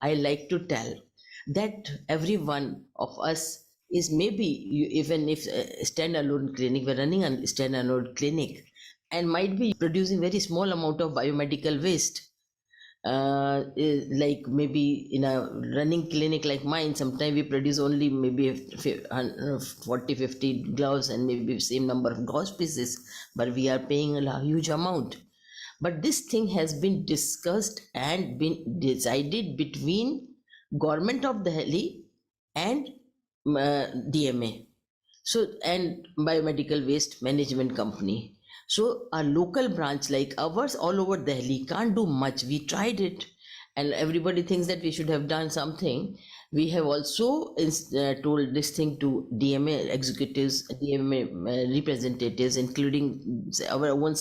I like to tell that every one of us is maybe, even if a standalone clinic, we're running a standalone clinic and might be producing very small amount of biomedical waste. Like maybe in a running clinic like mine, sometimes we produce only maybe 40 50 gloves and maybe same number of gauze pieces, but we are paying a huge amount. But this thing has been discussed and been decided between government of Delhi and DMA, so and biomedical waste management company. So a local branch like ours all over Delhi can't do much. We tried it, and everybody thinks that we should have done something. We have also told this thing to DMA executives, DMA representatives, including our own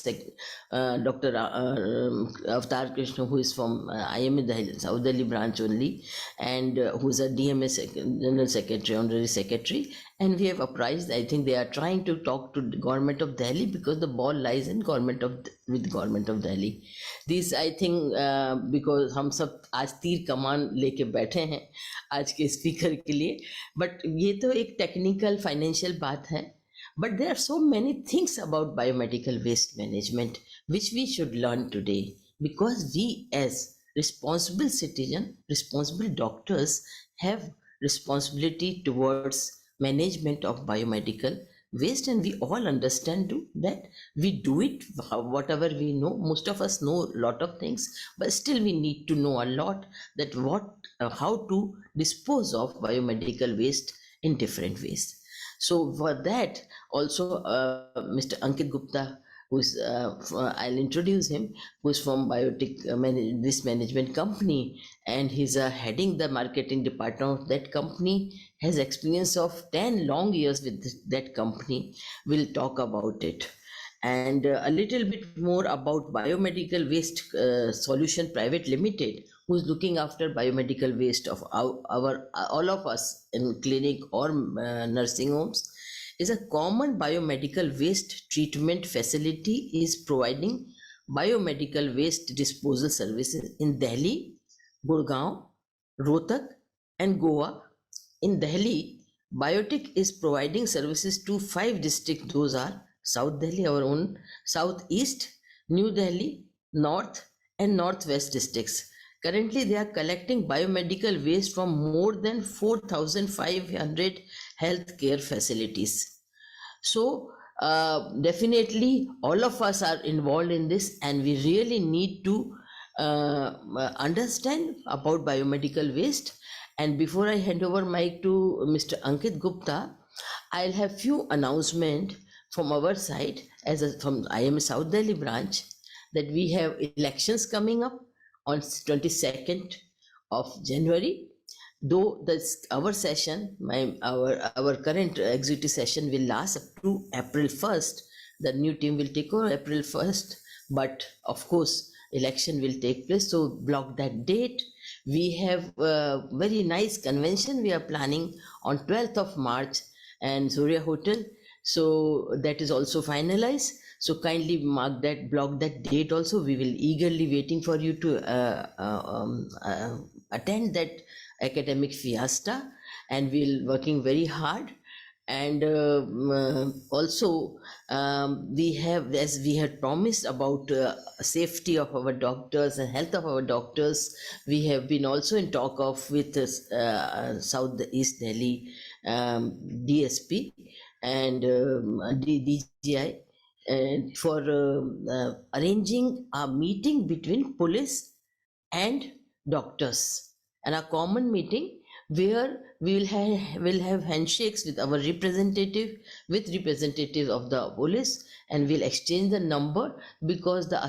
Dr. Avatar Krishna, who is from IMA South Delhi Branch only, and who is a DMA General Secretary, Honorary Secretary. And we have apprised. I think they are trying to talk to the government of Delhi, because the ball lies in government of Delhi. This I think because हम सब आज तीर कमान लेके बैठे हैं आज के speaker के लिए, बट ये तो एक टेक्निकल फाइनेंशियल बात है. But there are so many things about biomedical waste management which we should learn today, because we as responsible citizen, responsible doctors have responsibility towards management of biomedical waste, and we all understand that we do it whatever we know. Most of us know a lot of things, but still we need to know a lot that how to dispose of biomedical waste in different ways. So for that also Mr. Ankit Gupta, who's I'll introduce him, who's from Biotic this management company, and he's heading the marketing department of that company, has experience of 10 long years with that company. We'll talk about it, and a little bit more about Biomedical Waste Solution Private Limited, who's looking after biomedical waste of all of us in clinic or nursing homes. Is a common biomedical waste treatment facility, is providing biomedical waste disposal services in Delhi, Gurgaon, Rohtak and Goa. In Delhi, Biotic is providing services to 5 districts. Those are South Delhi, our own, Southeast, New Delhi, North and Northwest districts. Currently, they are collecting biomedical waste from more than 4,500 healthcare facilities. So definitely all of us are involved in this, and we really need to understand about biomedical waste. And before I hand over mic to Mr. Ankit Gupta, I'll have few announcement from our side from IMA South Delhi Branch, that we have elections coming up on 22nd of January. Though our session, our current executive session will last up to April 1st. The new team will take over April 1st, but of course election will take place, so block that date. We have a very nice convention we are planning on 12th of March and Surya Hotel, so that is also finalized. So kindly mark that, block that date also. We will eagerly waiting for you to attend that academic fiesta, and we'll working very hard. And also we have, as we had promised about safety of our doctors and health of our doctors, we have been also in talk of with South East Delhi DSP and DGI for arranging a meeting between police and doctors, and a common meeting where we will have handshakes with our representative, with representatives of the police, and we'll exchange the number, because the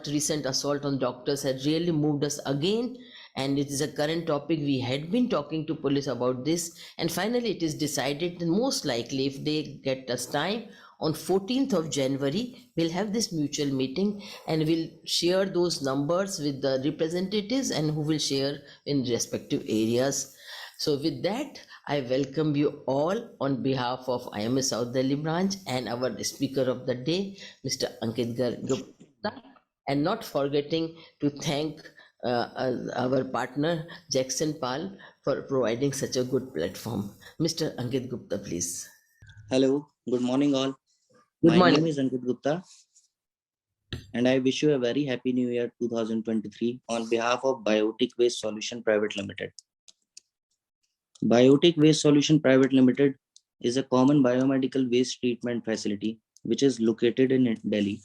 recent assault on doctors had really moved us again, and it is a current topic. We had been talking to police about this, and finally it is decided that most likely, if they get us time, on 14th of January, we'll have this mutual meeting, and we'll share those numbers with the representatives and who will share in respective areas. So with that, I welcome you all on behalf of IMA South Delhi Branch and our speaker of the day, Mr. Ankit Gupta, and not forgetting to thank our partner Jagsonpal for providing such a good platform. Mr. Ankit Gupta, please. Hello, good morning all. Good My name morning. is Ankit Gupta and I wish you a very happy new year 2023 on behalf of Biotic Waste Solution Private Limited. Biotic Waste Solution Private Limited is a common biomedical waste treatment facility which is located in Delhi,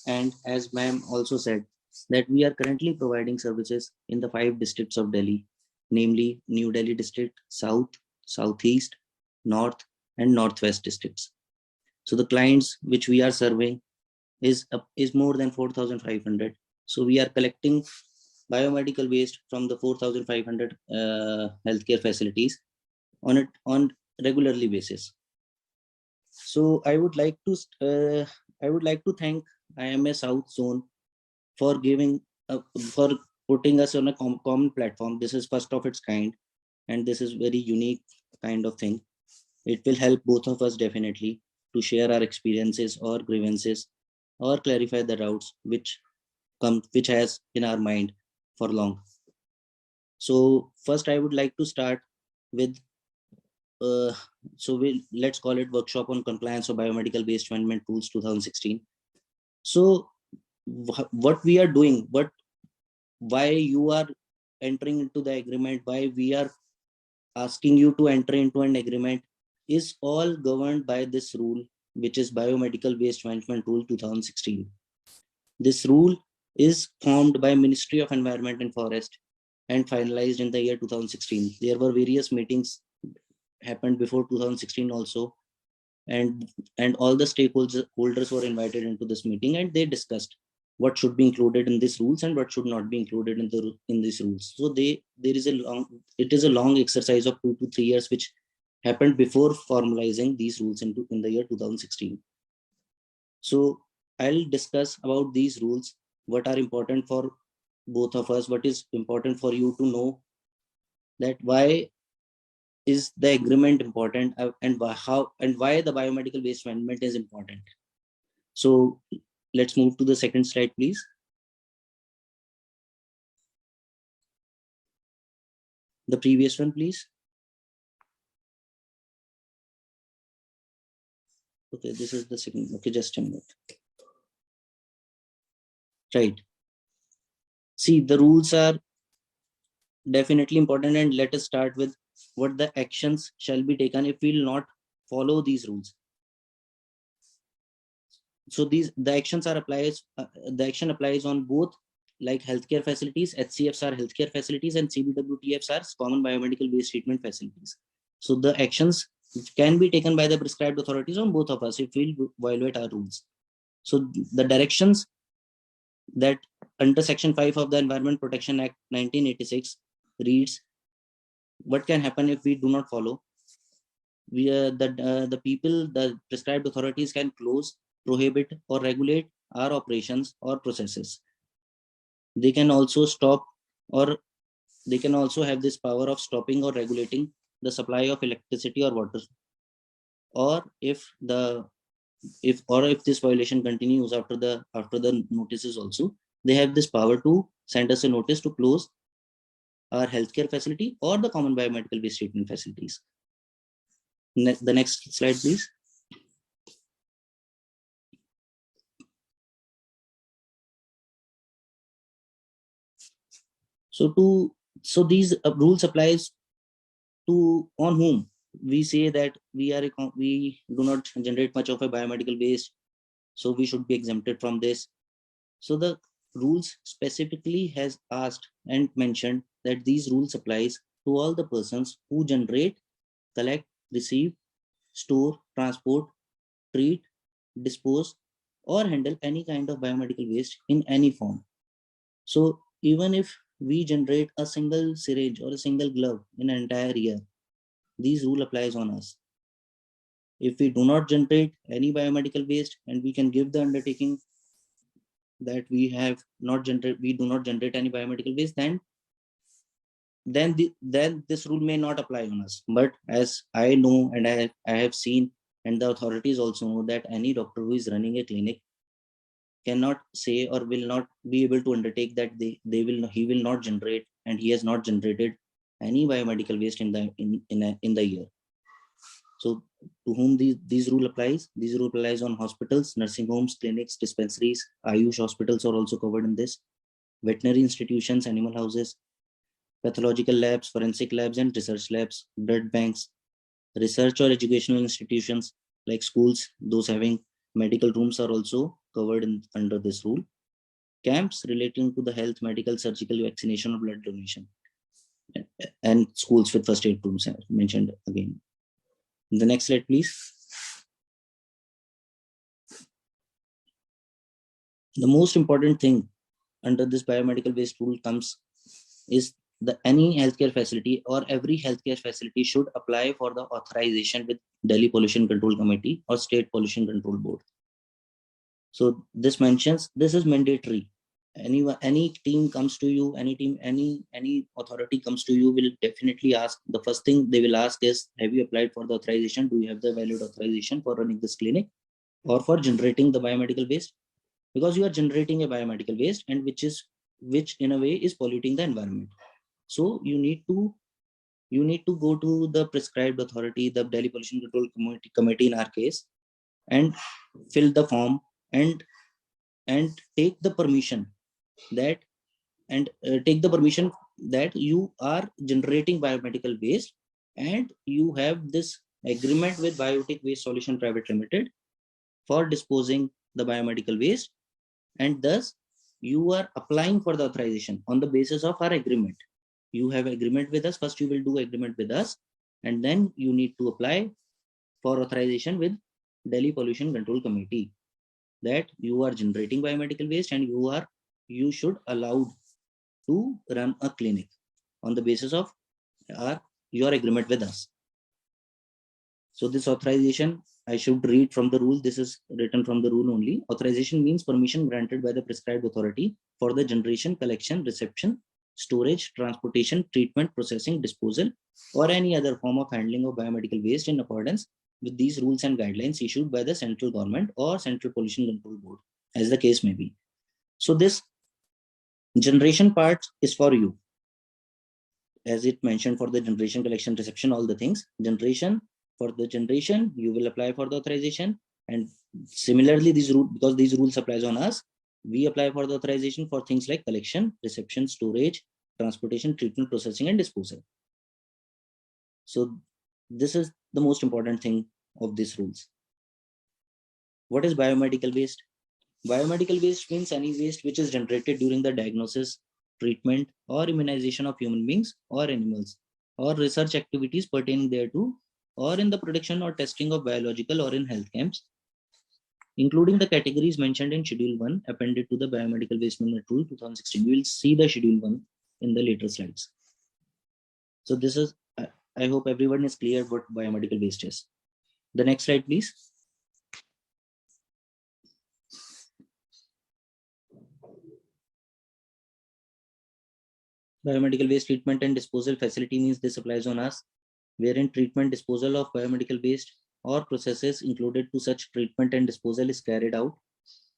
and as ma'am also said that we are currently providing services in the 5 districts of Delhi, namely New Delhi district, South, Southeast, North and Northwest districts. So the clients which we are serving is more than 4,500. So we are collecting biomedical waste from the 4,500 healthcare facilities on regularly basis. So I would like to thank IMA South Zone for giving for putting us on a common platform. This is first of its kind, and this is very unique kind of thing. It will help both of us definitely to share our experiences or grievances or clarify the doubts which has in our mind for long. So first I would like to start with let's call it workshop on compliance of biomedical waste management tools 2016. So what we are doing, why you are entering into the agreement, why we are asking you to enter into an agreement is all governed by this rule, which is Biomedical Waste Management Rule 2016. This rule is formed by Ministry of Environment and Forest and finalized in the year 2016. There were various meetings happened before 2016 also, and all the stakeholders were invited into this meeting, and they discussed what should be included in these rules and what should not be included in these rules. So it is a long exercise of 2 to 3 years which happened before formalizing these rules in the year 2016. So I'll discuss about these rules, what are important for both of us, what is important for you to know, that why is the agreement important, and why the biomedical waste management is important. So let's move to the second slide, please. The previous one, please. Okay, this is the second. Okay, just a minute. Right. See, the rules are definitely important, and let us start with what the actions shall be taken if we will not follow these rules. So the actions are the action applies on both like healthcare facilities, HCFs are healthcare facilities, and CBWTFs are common biomedical waste treatment facilities. So the actions can be taken by the prescribed authorities on both of us if we violate our rules. So the directions that under Section 5 of the Environment Protection Act 1986 reads, what can happen if we do not follow? The prescribed authorities can close, prohibit, or regulate our operations or processes. They can also stop, or they can also have this power of stopping or regulating the supply of electricity or water. Or if this violation continues after the notices also, they have this power to send us a notice to close our healthcare facility or the common biomedical waste treatment facilities. The next slide, please. So these rules applies to on whom? We say that we do not generate much of a biomedical waste, so we should be exempted from this. So the rules specifically has asked and mentioned that these rules applies to all the persons who generate, collect, receive, store, transport, treat, dispose, or handle any kind of biomedical waste in any form. So even if we generate a single syringe or a single glove in an entire year, these rule applies on us. If we do not generate any biomedical waste, and we can give the undertaking that we do not generate any biomedical waste, then this rule may not apply on us. But as I know, and I have seen, and the authorities also know, that any doctor who is running a clinic cannot say or will not be able to undertake that he will not generate, and he has not generated any biomedical waste in the year. So to whom these rule applies? These rule applies on hospitals, nursing homes, clinics, dispensaries. Ayush hospitals are also covered in this. Veterinary institutions, animal houses, pathological labs, forensic labs, and research labs, blood banks, research or educational institutions like schools, those having medical rooms are also covered under this rule. Camps relating to the health, medical, surgical, vaccination, or blood donation, and schools with first aid rooms mentioned again. The next slide, please. The most important thing under this biomedical waste rule comes is any healthcare facility or every healthcare facility should apply for the authorization with Delhi Pollution Control Committee or State Pollution Control Board. So this mentions this is mandatory. Any team comes to you, any authority comes to you, will definitely ask, the first thing they will ask is, have you applied for the authorization? Do you have the valid authorization for running this clinic or for generating the biomedical waste? Because you are generating a biomedical waste, and which in a way is polluting the environment. So you need to go to the prescribed authority, the Delhi Pollution Control Committee in our case, and fill the form and take the permission that you are generating biomedical waste, and you have this agreement with Biotic Waste Solution Private Limited for disposing the biomedical waste, and thus you are applying for the authorization on the basis of our agreement. You have agreement with us. First you will do agreement with us, and then you need to apply for authorization with Delhi Pollution Control Committee that you are generating biomedical waste and you should allowed to run a clinic on the basis of your agreement with us. So this authorization, I should read from the rule. This is written from the rule only. Authorization means permission granted by the prescribed authority for the generation, collection, reception, storage, transportation, treatment, processing, disposal, or any other form of handling of biomedical waste in accordance with these rules and guidelines issued by the central government or Central Pollution Control Board, as the case may be. So this generation part is for you. As it mentioned, for the generation, collection, reception, all the things. For the generation, you will apply for the authorization. And similarly, because these rules applies on us, we apply for the authorization for things like collection, reception, storage, transportation, treatment, processing, and disposal. So this is the most important thing of these rules. What is biomedical waste? Biomedical waste means any waste which is generated during the diagnosis, treatment, or immunization of human beings or animals, or research activities pertaining thereto, or in the production or testing of biological or in health camps, including the categories mentioned in Schedule 1 appended to the Biomedical Waste Management Rule 2016. We will see the Schedule 1 in the later slides. So this is, I hope everyone is clear what biomedical waste is. The next slide, please. Biomedical waste treatment and disposal facility means this applies on us, wherein treatment, disposal of biomedical waste or processes included to such treatment and disposal is carried out,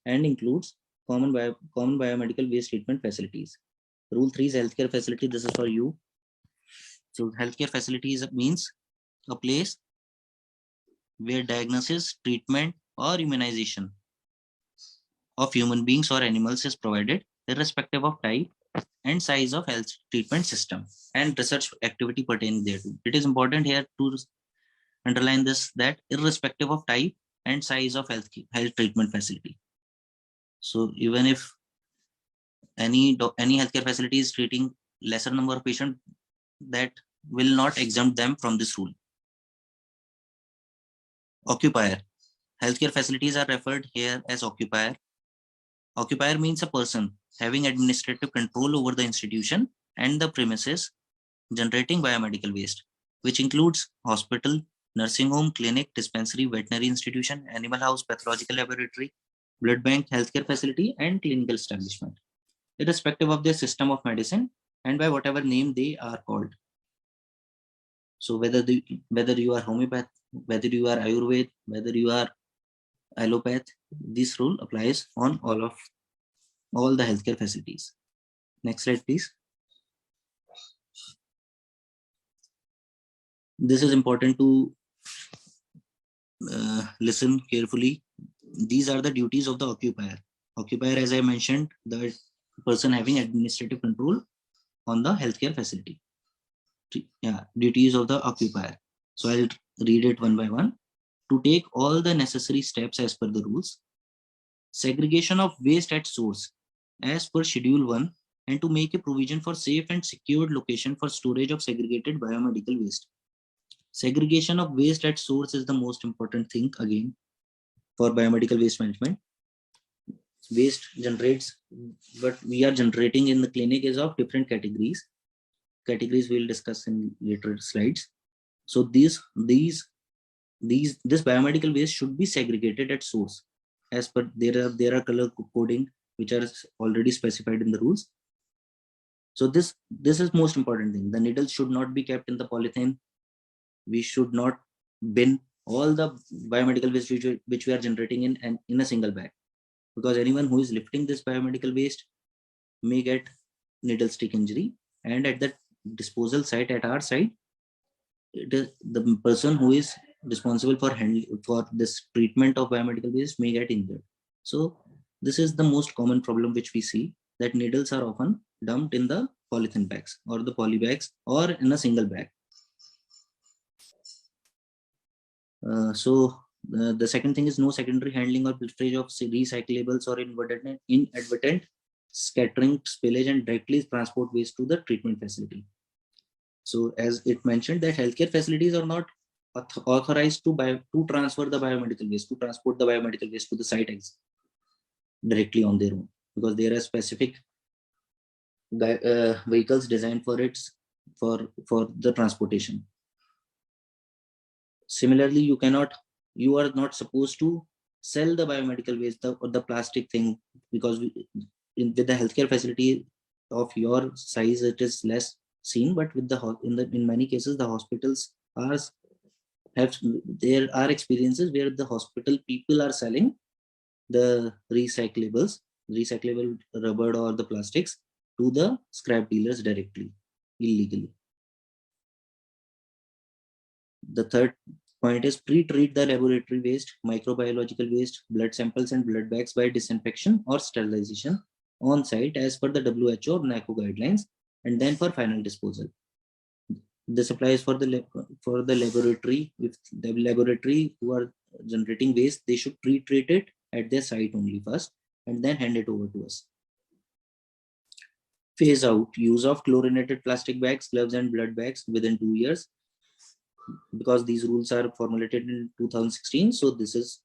and includes common biomedical waste treatment facilities. Rule 3 is healthcare facility. This is for you. So healthcare facilities means a place where diagnosis, treatment, or immunization of human beings or animals is provided, irrespective of type and size of health treatment system and research activity pertaining thereto. It is important here to underline this, that irrespective of type and size of health treatment facility. So even if any healthcare facility is treating lesser number of patients, that will not exempt them from this rule. Occupier. Healthcare facilities are referred here as occupier. Occupier means a person having administrative control over the institution and the premises generating biomedical waste, which includes hospital, nursing home, clinic, dispensary, veterinary institution, animal house, pathological laboratory, blood bank, healthcare facility, and clinical establishment, irrespective of their system of medicine and by whatever name they are called. So whether you are homeopath, whether you are Ayurved, whether you are allopath, this rule applies on all the healthcare facilities. Next slide, please. This is important to listen carefully. These are the duties of the occupier. Occupier, as I mentioned, the person having administrative control on the healthcare facility. Yeah, duties of the occupier. So I'll read it one by one. To take all the necessary steps as per the rules, segregation of waste at source as per Schedule 1, and to make a provision for safe and secured location for storage of segregated biomedical waste. Segregation of waste at source is the most important thing again for biomedical waste management. Waste generates, what we are generating in the clinic is of different categories. Categories we'll discuss in later slides. So this biomedical waste should be segregated at source as per there are color coding which are already specified in the rules. So this is most important thing. The needles should not be kept in the polythene. We should not bin all the biomedical waste which we are generating in a single bag, because anyone who is lifting this biomedical waste may get needle stick injury, and at the disposal site at our site, it is the person who is responsible for this treatment of biomedical waste may get injured. So this is the most common problem which we see, that needles are often dumped in the polythene bags or the poly bags or in a single bag. The second thing is no secondary handling or filtrage of recyclables or inadvertent scattering, spillage, and directly transport waste to the treatment facility. So as it mentioned that healthcare facilities are not authorized to transfer the biomedical waste, to transport the biomedical waste to the site directly on their own, because there are specific vehicles designed for the transportation. Similarly, you are not supposed to sell the biomedical waste or the plastic thing, because with the healthcare facility of your size it is less seen, but with in many cases the hospitals there are experiences where the hospital people are selling the recyclable rubber or the plastics to the scrap dealers directly, illegally. The third point is pre-treat the laboratory waste, microbiological waste, blood samples, and blood bags by disinfection or sterilization on site as per the WHO or NACO guidelines, and then for final disposal. This applies for the laboratory. If the laboratory who are generating waste, they should pre-treat it at their site only first and then hand it over to us. Phase out use of chlorinated plastic bags, gloves, and blood bags within 2 years, because these rules are formulated in 2016. So this is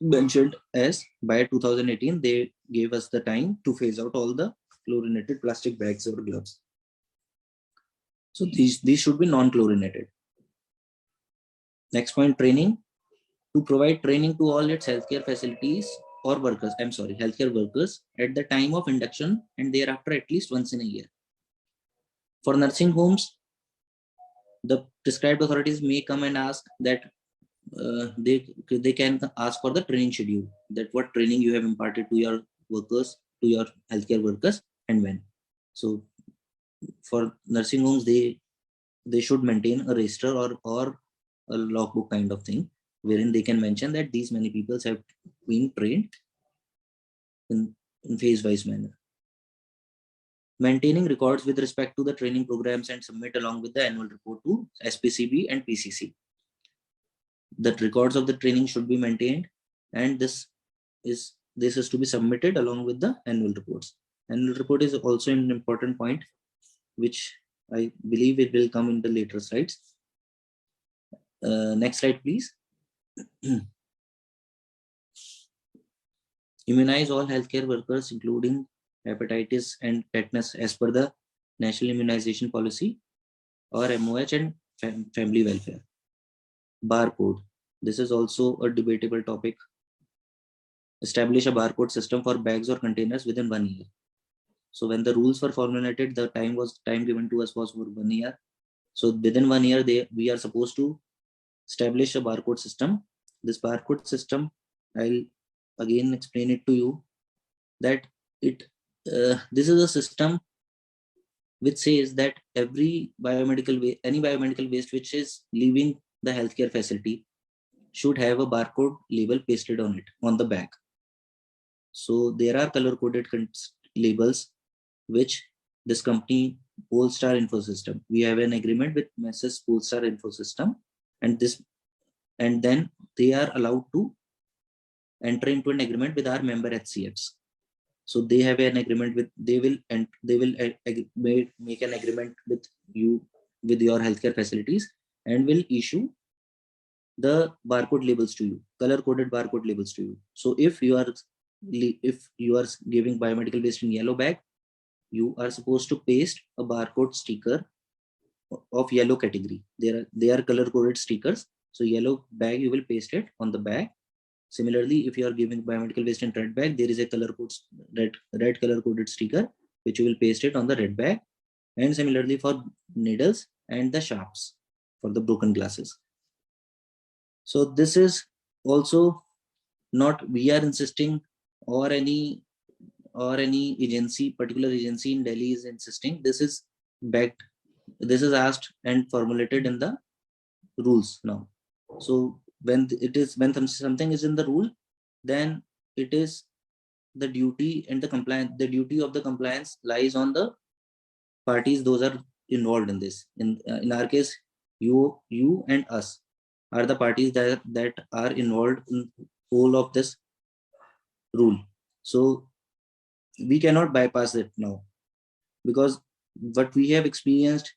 mentioned as by 2018 they gave us the time to phase out all the chlorinated plastic bags or gloves. So these should be non-chlorinated. Next point, training. To provide training to all its healthcare facilities or workers, healthcare workers at the time of induction and thereafter at least once in a year. For nursing homes, the prescribed authorities may come and ask that they can ask for the training schedule, that what training you have imparted to your workers, to your healthcare workers, and when. So for nursing homes, they should maintain a register or a logbook kind of thing, wherein they can mention that these many people have been trained in phase-wise manner. Maintaining records with respect to the training programs and submit along with the annual report to SPCB and PCC. The records of the training should be maintained, and this is to be submitted along with the annual reports. Annual report is also an important point, which I believe it will come in the later slides. Next slide, please. Immunize all healthcare workers, including hepatitis and tetanus, as per the National Immunization Policy or MOH and Family Welfare. Barcode. This is also a debatable topic. Establish a barcode system for bags or containers within 1 year. So when the rules were formulated, the time given to us was for 1 year. So within 1 year, we are supposed to establish a barcode system. This barcode system I'll again explain it to you that this is a system which says that any biomedical waste which is leaving the healthcare facility should have a barcode label pasted on it on the bag. So there are color coded labels which this company Polestar Infosystem. We have an agreement with Messrs. Polestar Infosystem, and then they are allowed to enter into an agreement with our member HCFs. So they have an agreement with they will make an agreement with you with your healthcare facilities and will issue the barcode labels to you, color coded barcode labels to you. So if you are giving biomedical waste in yellow bag, you are supposed to paste a barcode sticker of yellow category. They are color coded stickers. So yellow bag, you will paste it on the bag. Similarly, if you are giving biomedical waste in red bag, there is a red color coded sticker which you will paste it on the red bag. And similarly for needles and the sharps for the broken glasses. So this is also not we are insisting or any particular agency in Delhi is insisting. This is backed, this is asked and formulated in the rules now. So when something is in the rule, then it is the duty and the duty of the compliance lies on the parties those are involved in this. In our case, you and us are the parties that are involved in whole of this rule. So we cannot bypass it now, because what we have experienced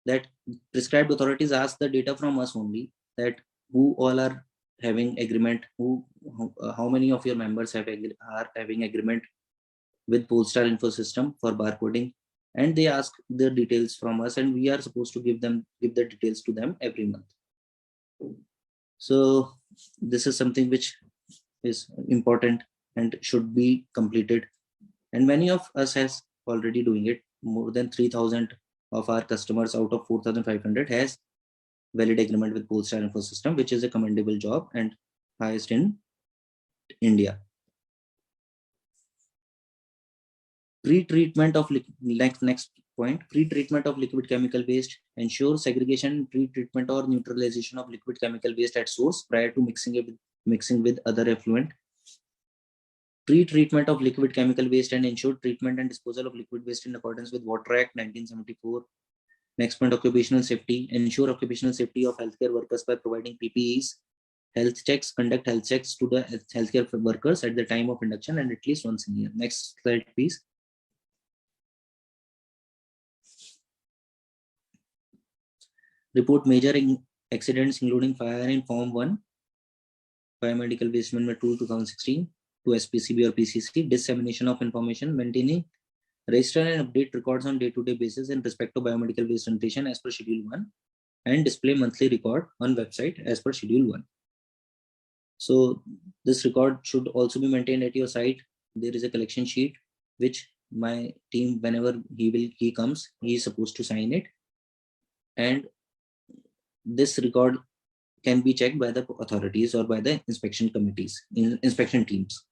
that prescribed authorities ask the data from us only, that who all are having agreement, how many of your members are having agreement with Polestar Infosystem for barcoding, and they ask the details from us, and we are supposed to give the details to them every month. So this is something which is important and should be completed, and many of us has already doing it. More than 3,000 of our customers out of 4,500 has valid agreement with Polestar Infosystem, which is a commendable job and highest in India. Pre-treatment of next point, pre-treatment of liquid chemical waste ensures segregation, pre-treatment or neutralization of liquid chemical waste at source prior to mixing with other effluent. Pre-treatment of liquid chemical waste and ensure treatment and disposal of liquid waste in accordance with Water Act 1974. Next point, occupational safety. Ensure occupational safety of healthcare workers by providing PPEs. Health checks. Conduct health checks to the healthcare workers at the time of induction and at least once a year. Next slide, please. Report major accidents including fire in Form 1, Biomedical Waste Management Tool 2016 to SPCB or PCC. Dissemination of information, maintaining, register and update records on day-to-day basis in respect to biomedical waste sanitation as per Schedule 1, and display monthly record on website as per Schedule 1. So this record should also be maintained at your site. There is a collection sheet which my team, whenever he comes, he is supposed to sign it, and this record can be checked by the authorities or by the inspection teams.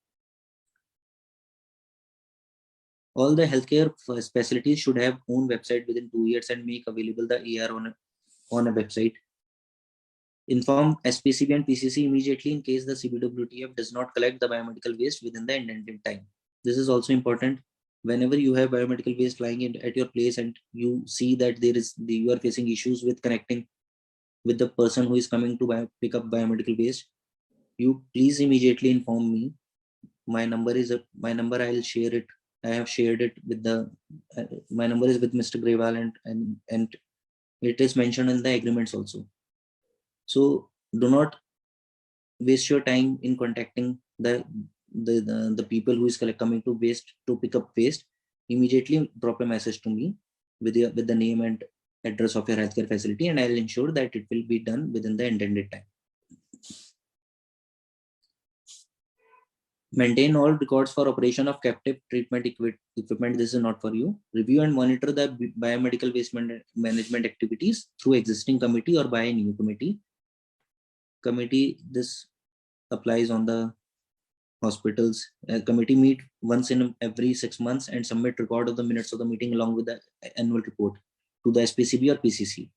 All the healthcare facilities should have own website within 2 years and make available the AR on a website. Inform SPCB and PCC immediately in case the CBWTF does not collect the biomedical waste within the intended time. This is also important. Whenever you have biomedical waste lying at your place and you see that you are facing issues with connecting with the person who is coming to pick up biomedical waste, you please immediately inform me. My number I'll share it. I have shared it with my number is with Mr. Grewal, and it is mentioned in the agreements also. So do not waste your time in contacting the people who is coming to pick up waste. Immediately drop a message to me with the name and address of your healthcare facility, and I'll ensure that it will be done within the intended time. Maintain all records for operation of captive treatment equipment. This is not for you. Review and monitor the biomedical waste management activities through existing committee or by a new committee. This applies on the hospitals. A committee meet once in every 6 months and submit record of the minutes of the meeting along with the annual report to the SPCB or PCC.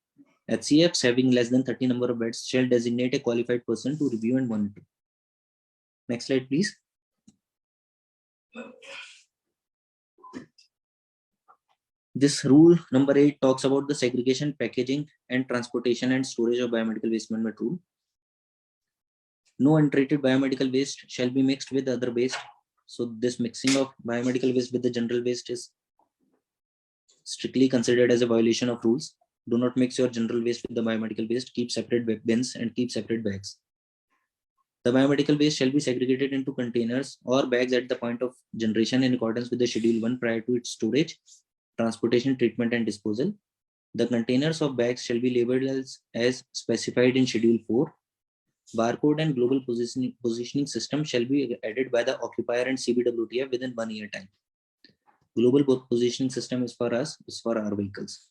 HCFs having less than 30 number of beds shall designate a qualified person to review and monitor. Next slide, please. This rule number 8 talks about the segregation, packaging, and transportation and storage of biomedical waste management rule. No untreated biomedical waste shall be mixed with other waste. So this mixing of biomedical waste with the general waste is strictly considered as a violation of rules. Do not mix your general waste with the biomedical waste. Keep separate bins and keep separate bags. The biomedical waste shall be segregated into containers or bags at the point of generation in accordance with the Schedule 1 prior to its storage, transportation, treatment, and disposal. The containers of bags shall be labeled as specified in Schedule 4. Barcode and global positioning system shall be added by the occupier and CBWTF within 1 year time. Global positioning system is for us, is for our vehicles.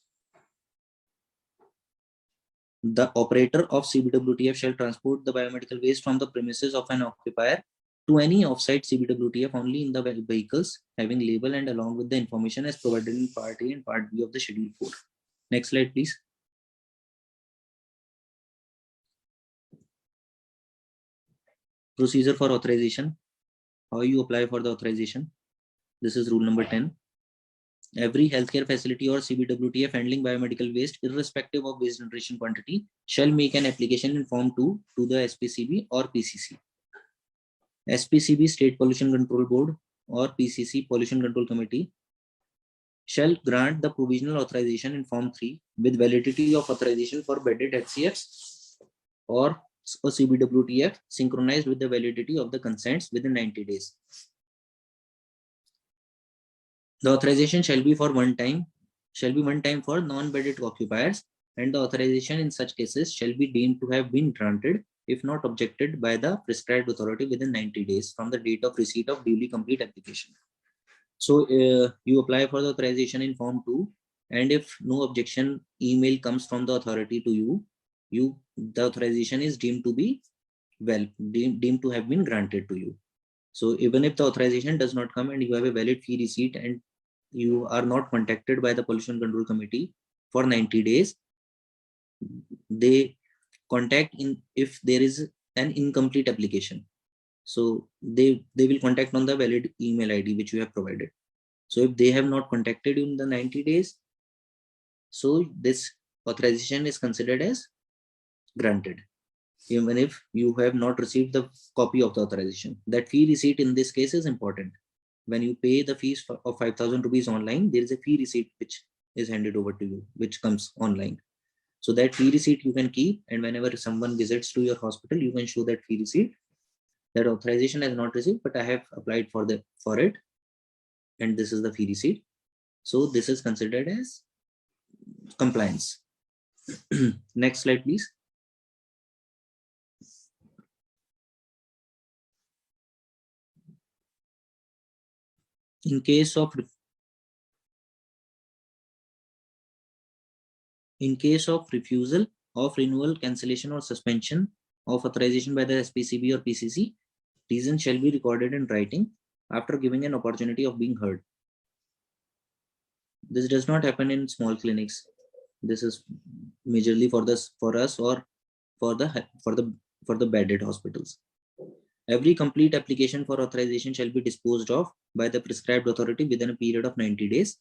The operator of CBWTF shall transport the biomedical waste from the premises of an occupier to any offsite CBWTF only in the vehicles having label and along with the information as provided in Part A and Part B of the Schedule 4. Next slide, please. Procedure for authorization. How you apply for the authorization. This is rule number 10. Every healthcare facility or CBWTF handling biomedical waste, irrespective of waste generation quantity, shall make an application in Form 2 to the SPCB or PCC. SPCB, State Pollution Control Board, or PCC, Pollution Control Committee, shall grant the provisional authorization in Form 3 with validity of authorization for bedded HCFs or CBWTF synchronized with the validity of the consents within 90 days. The authorization shall be one time for non-bedded occupiers, and the authorization in such cases shall be deemed to have been granted if not objected by the prescribed authority within 90 days from the date of receipt of duly complete application. So you apply for the authorization in Form 2, and if no objection email comes from the authority to you, the authorization is deemed to be deemed to have been granted to you. So even if the authorization does not come and you have a valid fee receipt and you are not contacted by the Pollution Control Committee for 90 days, they contact if there is an incomplete application. So they will contact on the valid email ID which you have provided. So if they have not contacted you in the 90 days, so this authorization is considered as granted, even if you have not received the copy of the authorization. That fee receipt in this case is important. When you pay the fees of 5,000 rupees online, there is a fee receipt which is handed over to you, which comes online. So that fee receipt you can keep, and whenever someone visits to your hospital, you can show that fee receipt. That authorization has not received, but I have applied for it, and this is the fee receipt. So this is considered as compliance. Next slide, please. In case of refusal of renewal, cancellation, or suspension of authorization by the SPCB or PCC, reason shall be recorded in writing after giving an opportunity of being heard. This does not happen in small clinics. This is majorly for us or for the bedded hospitals. Every complete application for authorization shall be disposed of by the prescribed authority within a period of 90 days,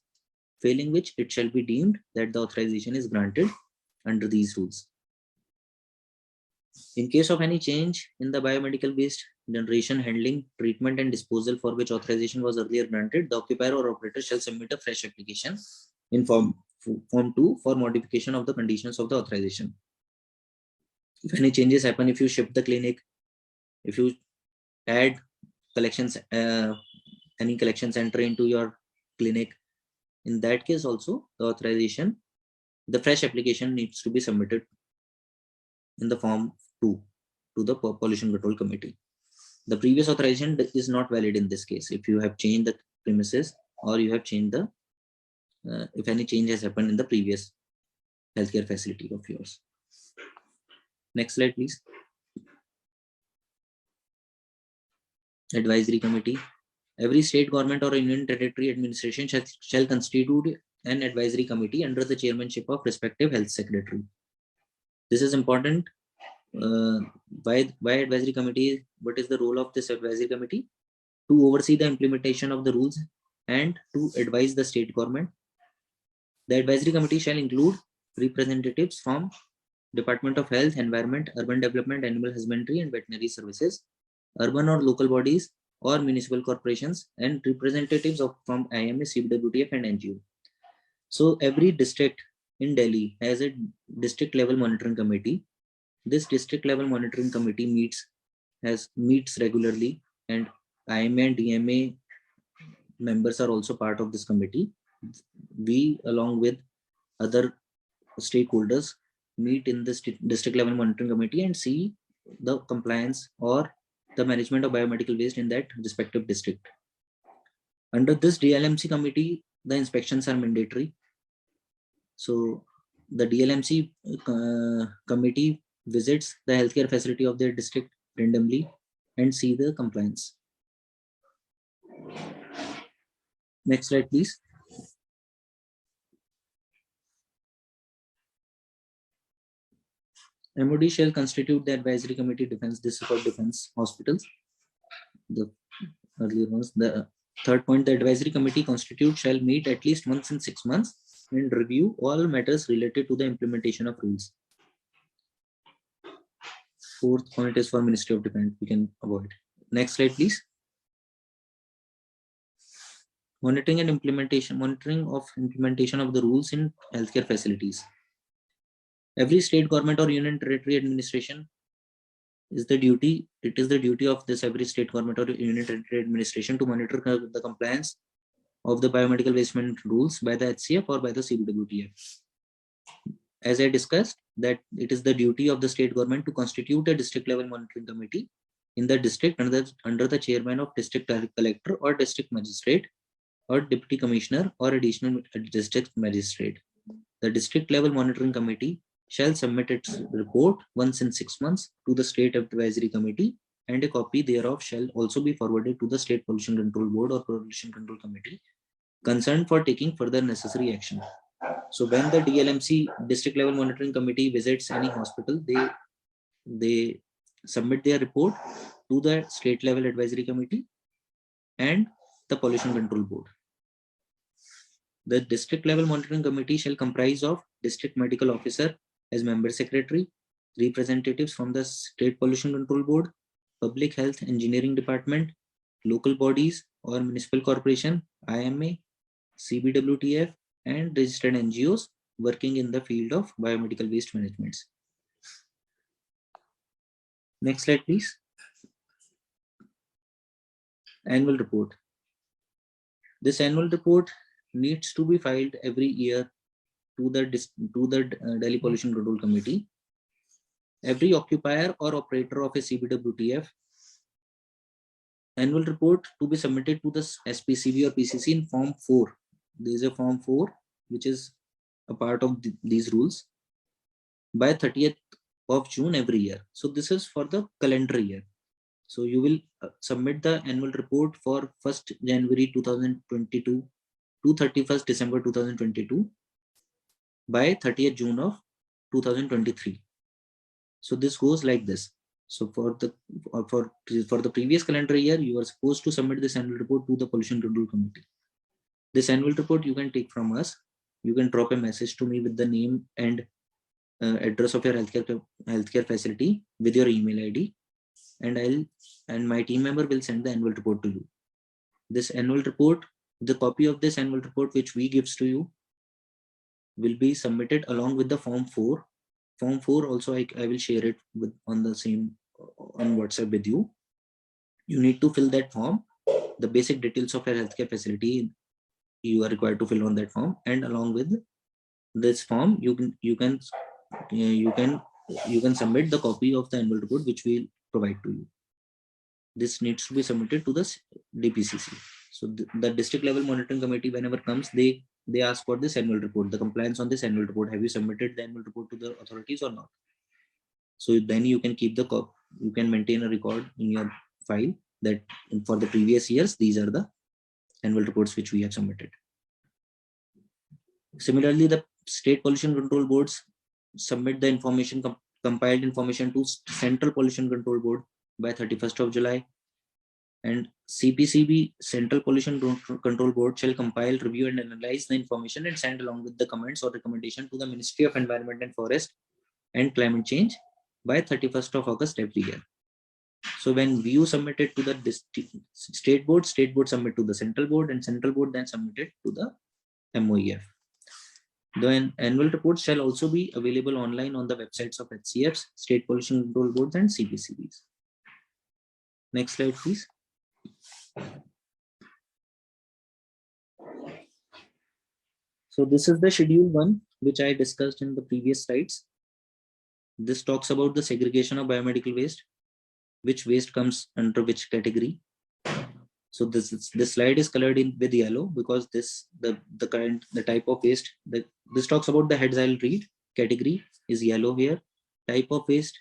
failing which it shall be deemed that the authorization is granted under these rules. In case of any change in the biomedical waste generation, handling, treatment, and disposal for which authorization was earlier granted, the occupier or operator shall submit a fresh application in Form 2 for modification of the conditions of the authorization. If any changes happen, if you shift the clinic, if you add collections, any collection center into your clinic, in that case also the authorization, the fresh application needs to be submitted in the Form 2 to the Pollution Control Committee. The previous authorization is not valid in this case if you have changed the premises or you have changed the if any change has happened in the previous healthcare facility of yours. Next slide, please. advisory committee. Every state government or union territory administration shall constitute an advisory committee under the chairmanship of respective health secretary. This is important. Why advisory committee? What is the role of this advisory committee? To oversee the implementation of the rules and to advise the state government. The advisory committee shall include representatives from Department of Health, Environment, Urban Development, Animal Husbandry and Veterinary Services, urban or local bodies or municipal corporations, and representatives from IMA, CBWTF and NGO. So every district in Delhi has a district level monitoring committee. This district level monitoring committee meets regularly, and IMA and DMA members are also part of this committee. We, along with other stakeholders, meet in this district level monitoring committee and see the compliance or the management of biomedical waste in that respective district. Under this DLMC committee, the inspections are mandatory. So the DLMC committee visits the healthcare facility of their district randomly and see the compliance. Next slide, please. MOD shall constitute the advisory committee defense. This is for defense hospitals. The earlier ones. The third point, the advisory committee constitute shall meet at least once in 6 months and review all matters related to the implementation of rules. Fourth point is for Ministry of Defense. We can avoid. Next slide, please. Monitoring of implementation of the rules in healthcare facilities. Every state government or union territory administration is the duty. It is the duty of this every state government or union territory administration to monitor the compliance of the biomedical waste management rules by the HCF or by the CBWTF. As I discussed, that it is the duty of the state government to constitute a district level monitoring committee in the district under the chairman of district collector or district magistrate or deputy commissioner or additional district magistrate. The district level monitoring committee shall submit its report once in 6 months to the state advisory committee, and a copy thereof shall also be forwarded to the state pollution control board or pollution control committee concerned for taking further necessary action. So when the DLMC district level monitoring committee visits any hospital, they submit their report to the state level advisory committee and the pollution control board. The district level monitoring committee shall comprise of district medical officer as member secretary, representatives from the state pollution control board, public health engineering department, local bodies or municipal corporation, IMA, CBWTF, and registered NGOs working in the field of biomedical waste management. Next slide, please. Annual report. This annual report needs to be filed every year to the Delhi Pollution Control Committee. Every occupier or operator of a CBWTF annual report to be submitted to the SPCB or PCC in Form 4. There is a Form 4 which is a part of these rules by 30th of June every year. So this is for the calendar year. So you will submit the annual report for 1st January 2022 to 31st December 2022 by 30th June of 2023. So this goes like this. So for the previous calendar year, you are supposed to submit this annual report to the Pollution Control Committee. This annual report you can take from us. You can drop a message to me with the name and address of your healthcare facility with your email ID, and my team member will send the annual report to you. This annual report, the copy of this annual report which we gives to you, will be submitted along with the Form 4. Form 4 also I will share it on WhatsApp with you. You need to fill that form. The basic details of your healthcare facility you are required to fill on that form, and along with this form you can submit the copy of the annual report which we will provide to you. This needs to be submitted to the DPCC. So the district level monitoring committee, whenever comes, they ask for this annual report, the compliance on this annual report. Have you submitted the annual report to the authorities or not? So then you can keep you can maintain a record in your file that for the previous years, these are the annual reports which we have submitted. Similarly, the state pollution control boards submit the information, compiled information to Central Pollution Control Board by 31st of July. And CPCB, Central Pollution Control Board, shall compile, review and analyze the information and send along with the comments or recommendation to the Ministry of Environment and Forest and Climate Change by 31st of August every year. So when you submit it to the state board submit to the central board, and central board then submit it to the MOEF. The annual reports shall also be available online on the websites of HCFs, State Pollution Control Boards and CPCBs. Next slide, please. So this is the schedule 1, which I discussed in the previous slides. This talks about the segregation of biomedical waste, which waste comes under which category. So this slide is colored in with yellow because the type of waste, this talks about the heads. I'll read. Category is yellow here. Type of waste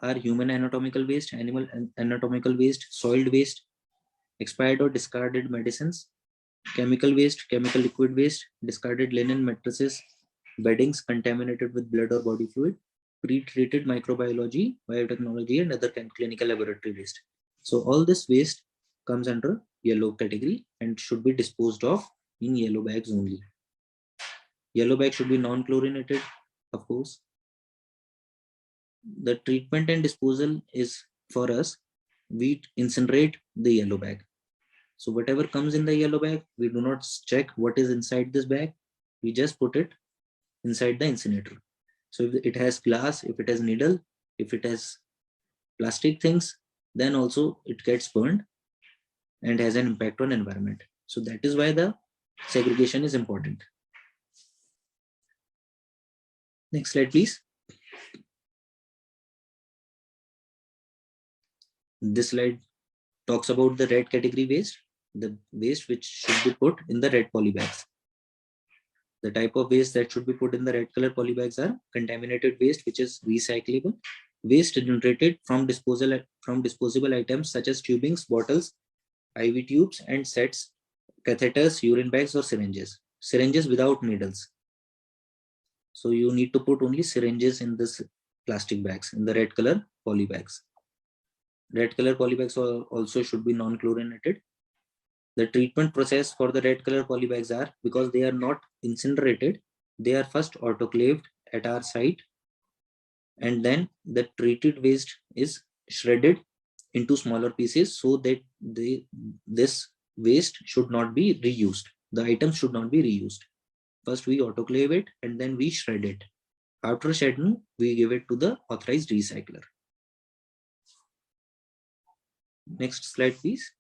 are human anatomical waste, animal anatomical waste, soiled waste, expired or discarded medicines, chemical waste, chemical liquid waste, discarded linen, mattresses, beddings contaminated with blood or body fluid, pre-treated microbiology, biotechnology, and other clinical laboratory waste. So all this waste comes under yellow category and should be disposed of in yellow bags only. Yellow bag should be non-chlorinated, of course. The treatment and disposal is for us, we incinerate the yellow bag. So whatever comes in the yellow bag, we do not check what is inside this bag. We just put it inside the incinerator. So if it has glass, if it has needle, if it has plastic things, then also it gets burned and has an impact on environment. So that is why the segregation is important. Next slide, please. This slide talks about the red category waste, the waste which should be put in the red polybags. The type of waste that should be put in the red color polybags are contaminated waste, which is recyclable, waste generated from disposable items such as tubings, bottles, IV tubes and sets, catheters, urine bags or syringes. Syringes without needles. So you need to put only syringes in this plastic bags, in the red color polybags. Red color polybags also should be non-chlorinated. The treatment process for the red color polybags are, because they are not incinerated, they are first autoclaved at our site, and then the treated waste is shredded into smaller pieces so that this waste should not be reused. The items should not be reused. First we autoclave it and then we shred it. After shredding, we give it to the authorized recycler. Next slide, please.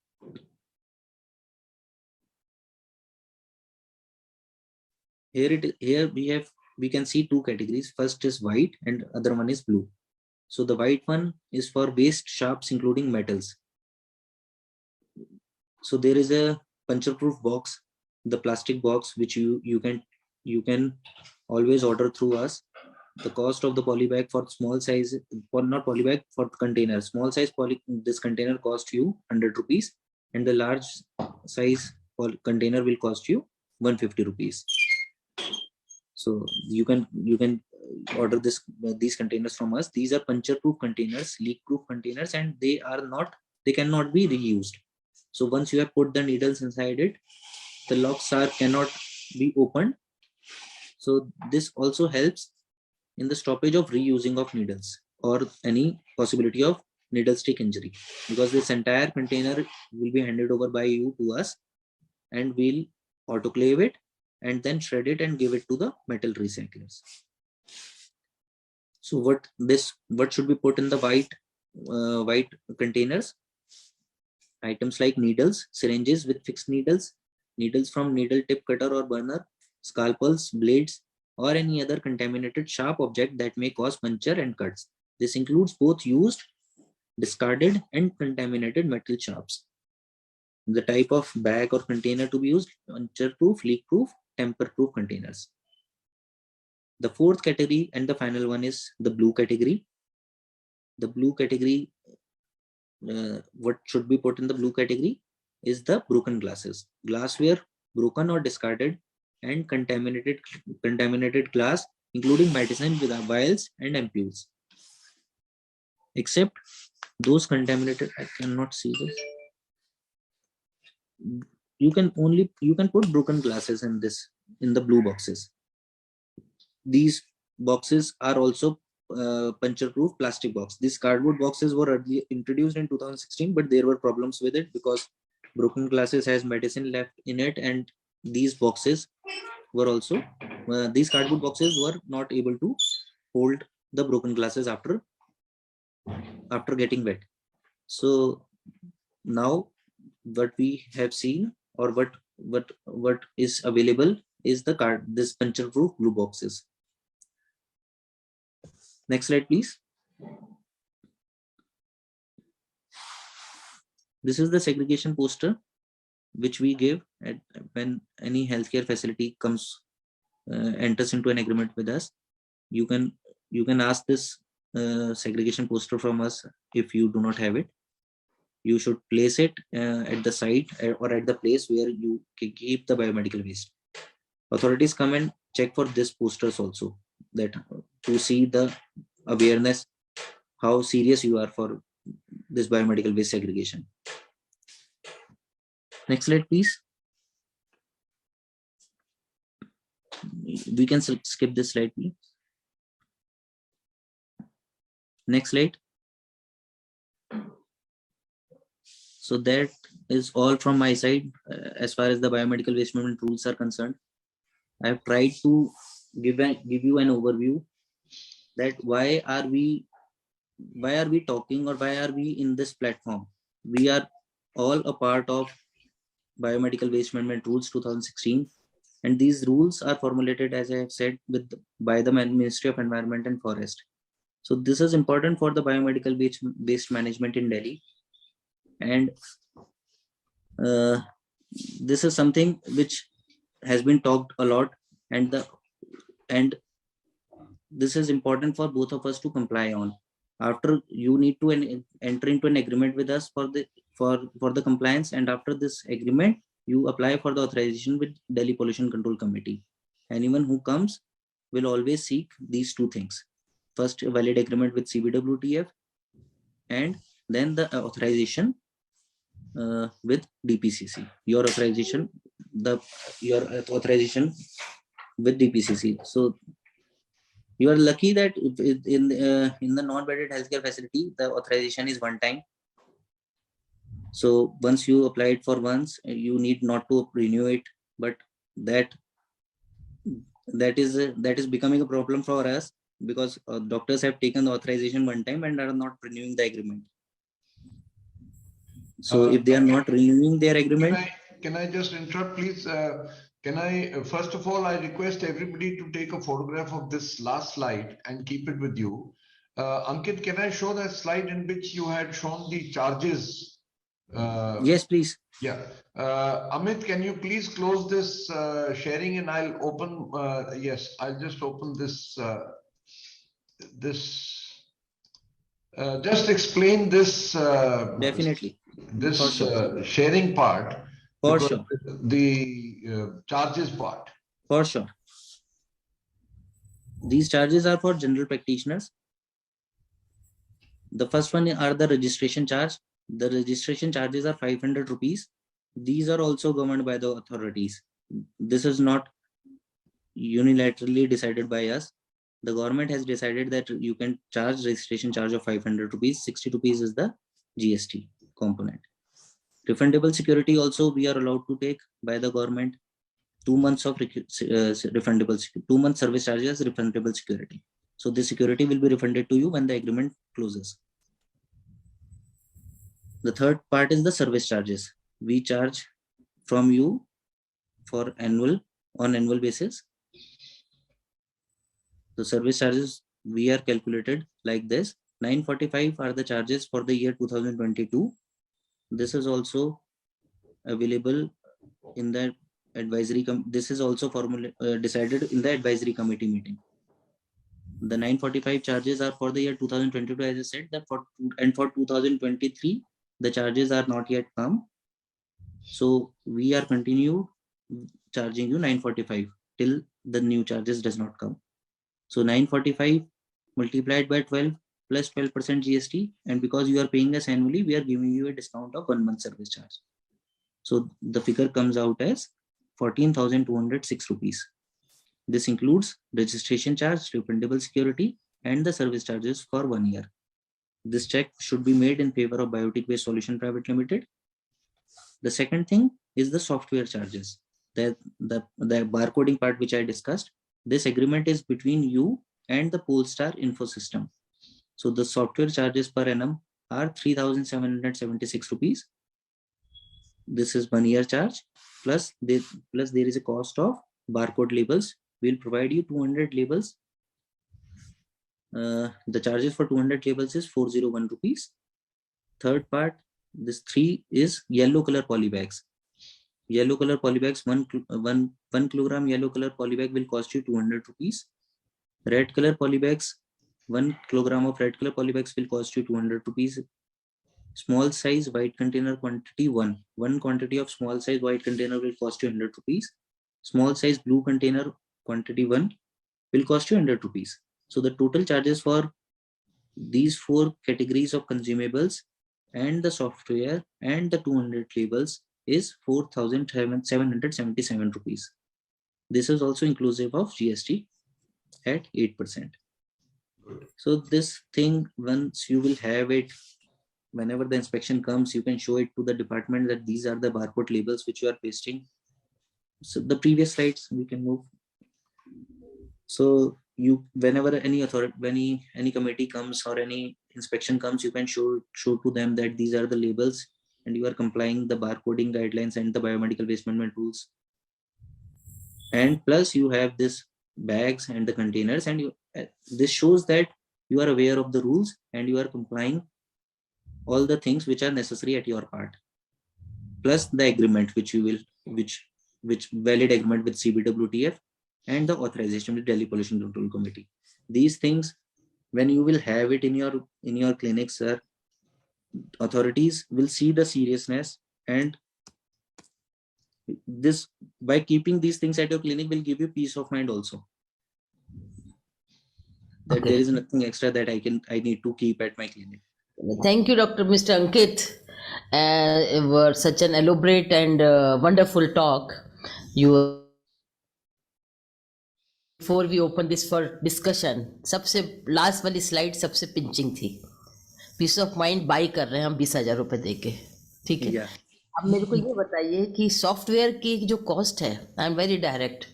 Here we can see two categories. First is white and other one is blue. So the white one is for waste sharps including metals. So there is a puncture-proof box, the plastic box, which you can always order through us. The cost of the polybag for small size, for not polybag, for container, small size this container cost you 100 rupees, and the large size container will cost you 150 rupees. So you can order these containers from us. These are puncture-proof containers, leak-proof containers, and they cannot be reused. So once you have put the needles inside it, the locks cannot be opened. So this also helps in the stoppage of reusing of needles or any possibility of needle stick injury, because this entire container will be handed over by you to us, and we'll autoclave it and then shred it and give it to the metal recyclers. So what should be put in the white containers? Items like needles, syringes with fixed needles, needles from needle tip cutter or burner, scalpels, blades, or any other contaminated sharp object that may cause puncture and cuts. This includes both used, discarded, and contaminated metal sharps. The type of bag or container to be used: puncture-proof, leak-proof, tamper-proof containers. The fourth category and the final one is the blue category. The blue category what should be put in the blue category is the broken glasses, glassware broken or discarded, and contaminated glass, including medicine with vials and ampoules. Except those contaminated, I cannot see this. You can put broken glasses in the blue boxes. These boxes are also puncture proof plastic box. These cardboard boxes were introduced in 2016, but there were problems with it because broken glasses has medicine left in it, and these boxes were also these cardboard boxes were not able to hold the broken glasses after getting wet. So now what we have seen, or what is available, is this puncture proof blue boxes. Next slide, please. This is the segregation poster which we give when any healthcare facility enters into an agreement with us. You can ask this segregation poster from us. If you do not have it, you should place it at the site or at the place where you keep the biomedical waste. Authorities come and check for this posters also, that to see the awareness, how serious you are for this biomedical waste segregation. Next slide, please. We can skip this slide, please. Next slide. So that is all from my side as far as the biomedical waste management rules are concerned. I have tried to give you an overview that why are we talking, or why are we in this platform. We are all a part of Biomedical Waste Management Rules 2016, and these rules are formulated, as I have said, by the Ministry of Environment and Forest. So this is important for the biomedical waste management in Delhi, and this is something which has been talked a lot, and this is important for both of us to comply on. After, you need to enter into an agreement with us for the compliance, and after this agreement you apply for the authorization with Delhi Pollution Control Committee. Anyone who comes will always seek these two things: first, a valid agreement with CBWTF, and then the authorization with DPCC. Your authorization with DPCC. So you are lucky that in the non-bedded healthcare facility, the authorization is one time. So once you apply it for once, you need not to renew it. But that is becoming a problem for us, because doctors have taken the authorization one time and are not renewing the agreement. So if they are not renewing their agreement, can I just interrupt, please? Can I, first of all, I request everybody to take a photograph of this last slide and keep it with you. Ankit, can I show that slide in which you had shown the charges? Yes, please. Yeah. Amit, can you please close this sharing, and I'll open, yes, I'll just open this, just explain this. Definitely. This sure. Sharing part. For sure. The charges part. For sure. These charges are for general practitioners. The first one are the registration charge. The registration charges are 500 rupees. These are also governed by the authorities. This is not unilaterally decided by us. The government has decided that you can charge registration charge of 500 rupees. 60 rupees is the GST component. Refundable security also we are allowed to take by the government. 2 months of refundable, 2 months service charges, refundable security. So the security will be refunded to you when the agreement closes. The third part is the service charges. We charge from you for on annual basis. The service charges we are calculated like this. 945 are the charges for the year 2022. This is also available in the advisory. This is also decided in the advisory committee meeting. The 945 charges are for the year 2022, as I said, that for 2023 the charges are not yet come. So we are continue charging you 945 till the new charges does not come. So 945 multiplied by 12 plus 12% GST, and because you are paying us annually, we are giving you a discount of 1 month service charge. So the figure comes out as 14,206 rupees. This includes registration charge, refundable security, and the service charges for 1 year. This check should be made in favor of Biotic Waste Solution Private Limited. The second thing is the software charges. The barcoding part which I discussed, this agreement is between you and the Polestar info system. So the software charges per annum are 3,776 rupees. This is 1 year charge, plus there is a cost of barcode labels. We'll provide you 200 labels. The charges for 200 labels is 401 rupees. Third part, this 3 is yellow color polybags. Yellow color polybags, 1 kilogram yellow color polybag will cost you 200 rupees. Red color polybags, 1 kilogram of red color polybags will cost you 200 rupees. Small size white container quantity 1 quantity of small size white container will cost you 100 rupees. Small size blue container quantity 1 will cost you 100 rupees. So the total charges for these 4 categories of consumables and the software and the 200 labels is 4,777 rupees. This is also inclusive of GST at 8%. So this thing, once you will have it, whenever the inspection comes, you can show it to the department that these are the barcode labels which you are pasting. So the previous slides we can move. So you, whenever any authority, any committee comes or any inspection comes, you can show to them that these are the labels and you are complying the barcoding guidelines and the biomedical waste management rules. And plus you have this bags and the containers, and this shows that you are aware of the rules and you are complying all the things which are necessary at your part, plus the agreement which you will, which valid agreement with CBWTF and the authorization with Delhi Pollution Control Committee. These things, when you will have it in your clinics, sir, authorities will see the seriousness, and this, by keeping these things at your clinic, will give you peace of mind also, that there is nothing extra that I need to keep at my clinic. Thank you, Mr. Ankit, for such an elaborate and wonderful talk. Before we open this for discussion, सबसे last वाली slide सबसे pinching थी. Peace of mind buy कर रहे हैं हम 20,000 रुपए देके, ठीक है? अब मेरे को ये बताइए कि सॉफ्टवेयर की जो कॉस्ट है, I am very direct,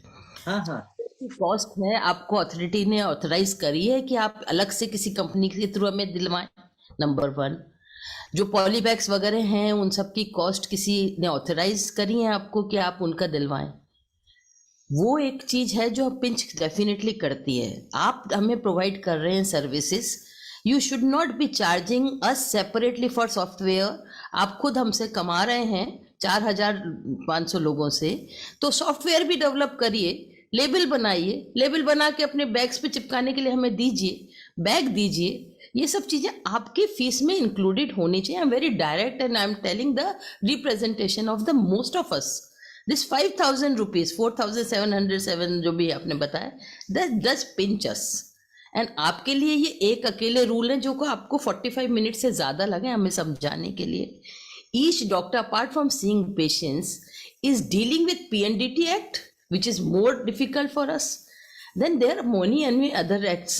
cost है, आपको अथॉरिटी ने ऑथराइज करी है कि आप अलग से किसी कंपनी के थ्रू हमें दिलवाएं? नंबर 1. जो पॉलीबैग्स वगैरह हैं उन सब की कॉस्ट किसी ने ऑथराइज करी है आपको कि आप उनका दिलवाएं? वो एक चीज है जो पिंच डेफिनेटली करती है. आप हमें प्रोवाइड कर रहे हैं services, you should not be charging us separately for software. आप खुद हमसे कमा रहे हैं 4,500 लोगों से, तो सॉफ्टवेयर भी डेवलप करिए, लेबल बनाइए, लेबल बना के अपने बैग्स पे चिपकाने के लिए हमें दीजिए, बैग दीजिए. ये सब चीजें आपकी फीस में इंक्लूडेड होनी चाहिए. I am very direct and I am telling the representation of the most of us. This 5,000 rupees, 4,707 जो भी आपने बताया, that does pinch us. And आपके लिए ये एक अकेले रूल है जो को आपको 45 मिनट से ज्यादा लगे हमें समझाने के लिए. Each doctor apart from seeing patients is dealing with PNDT act which is more difficult for us. Then there are many other acts.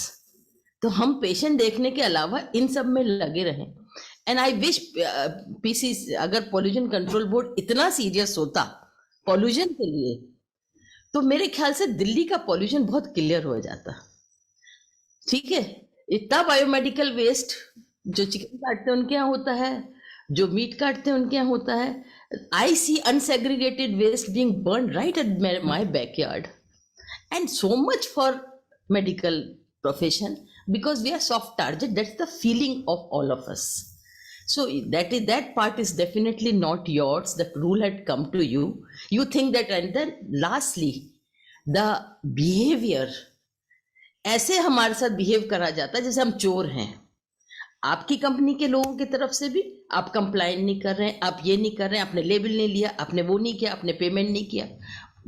तो हम पेशेंट देखने के अलावा इन सब में लगे रहें. एंड आई विश PC, अगर पॉल्यूशन कंट्रोल बोर्ड इतना सीरियस होता पॉल्यूशन के लिए, तो मेरे ख्याल से दिल्ली का पॉल्यूशन बहुत क्लियर हो जाता. ठीक है, इतना बायोमेडिकल वेस्ट, जो चिकन काटते हैं उनके यहाँ होता है, जो मीट काटते हैं उनके यहाँ होता है. I see unsegregated waste being burned right at my backyard. And so much for medical profession, because we are soft target. That's the feeling of all of us. So that part is definitely not yours. The rule had come to you. You think that. And then lastly, the behavior. ऐसे हमारे साथ behave करा जाता है जैसे हम चोर हैं. आपकी कंपनी के लोगों की तरफ से भी आप कंप्लाइंट नहीं कर रहे हैं, आप ये नहीं कर रहे हैं, आपने लेबल नहीं लिया, आपने वो नहीं किया, आपने पेमेंट नहीं किया,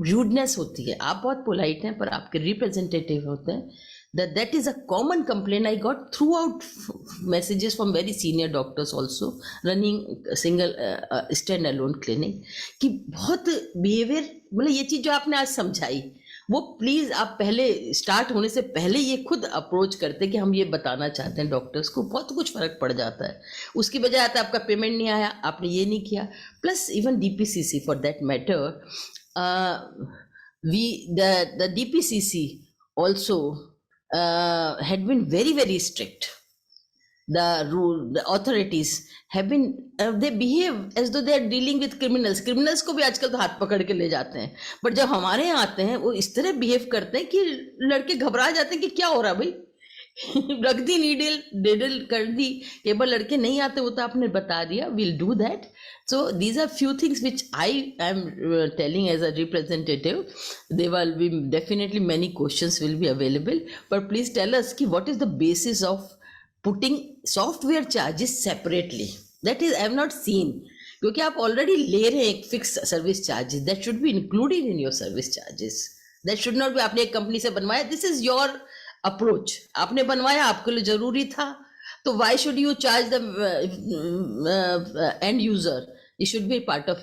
रूडनेस होती है। आप बहुत पोलाइट हैं पर आपके रिप्रेजेंटेटिव होते हैं। That is a common complaint I got throughout messages from very senior doctors also running single stand alone clinic कि बहुत behavior, मतलब ये चीज जो आपने आज समझाई वो प्लीज आप पहले स्टार्ट होने से पहले ये खुद अप्रोच करते कि हम ये बताना चाहते हैं डॉक्टर्स को, बहुत कुछ फर्क पड़ जाता है। उसकी बजाय आता है आपका पेमेंट नहीं आया, आपने ये नहीं किया। Plus even DPCC for that matter, the DPCC also had been very strict. The authorities have been they behave as though they are dealing with criminals को भी आजकल तो हाथ पकड़ के ले जाते हैं, बट जब हमारे यहाँ आते हैं वो इस तरह बिहेव करते हैं कि लड़के घबरा जाते हैं कि क्या हो रहा भाई रख दी नीडल कर दी। केवल लड़के नहीं आते, वो तो आपने बता दिया, we'll do that. So these are few things which I am telling as a representative. There will be definitely many questions will be available, but please tell us ki what is the basis of putting software charges separately. That is I have not seen, क्योंकि आप already ले रहे हैं एक fix service charges, that should be included in your service charges. That should not be आपने एक company से बनवाया, दिस इज योर अप्रोच, आपने बनवाया, आपके लिए जरूरी था, तो why should you charge the end user? It should be part of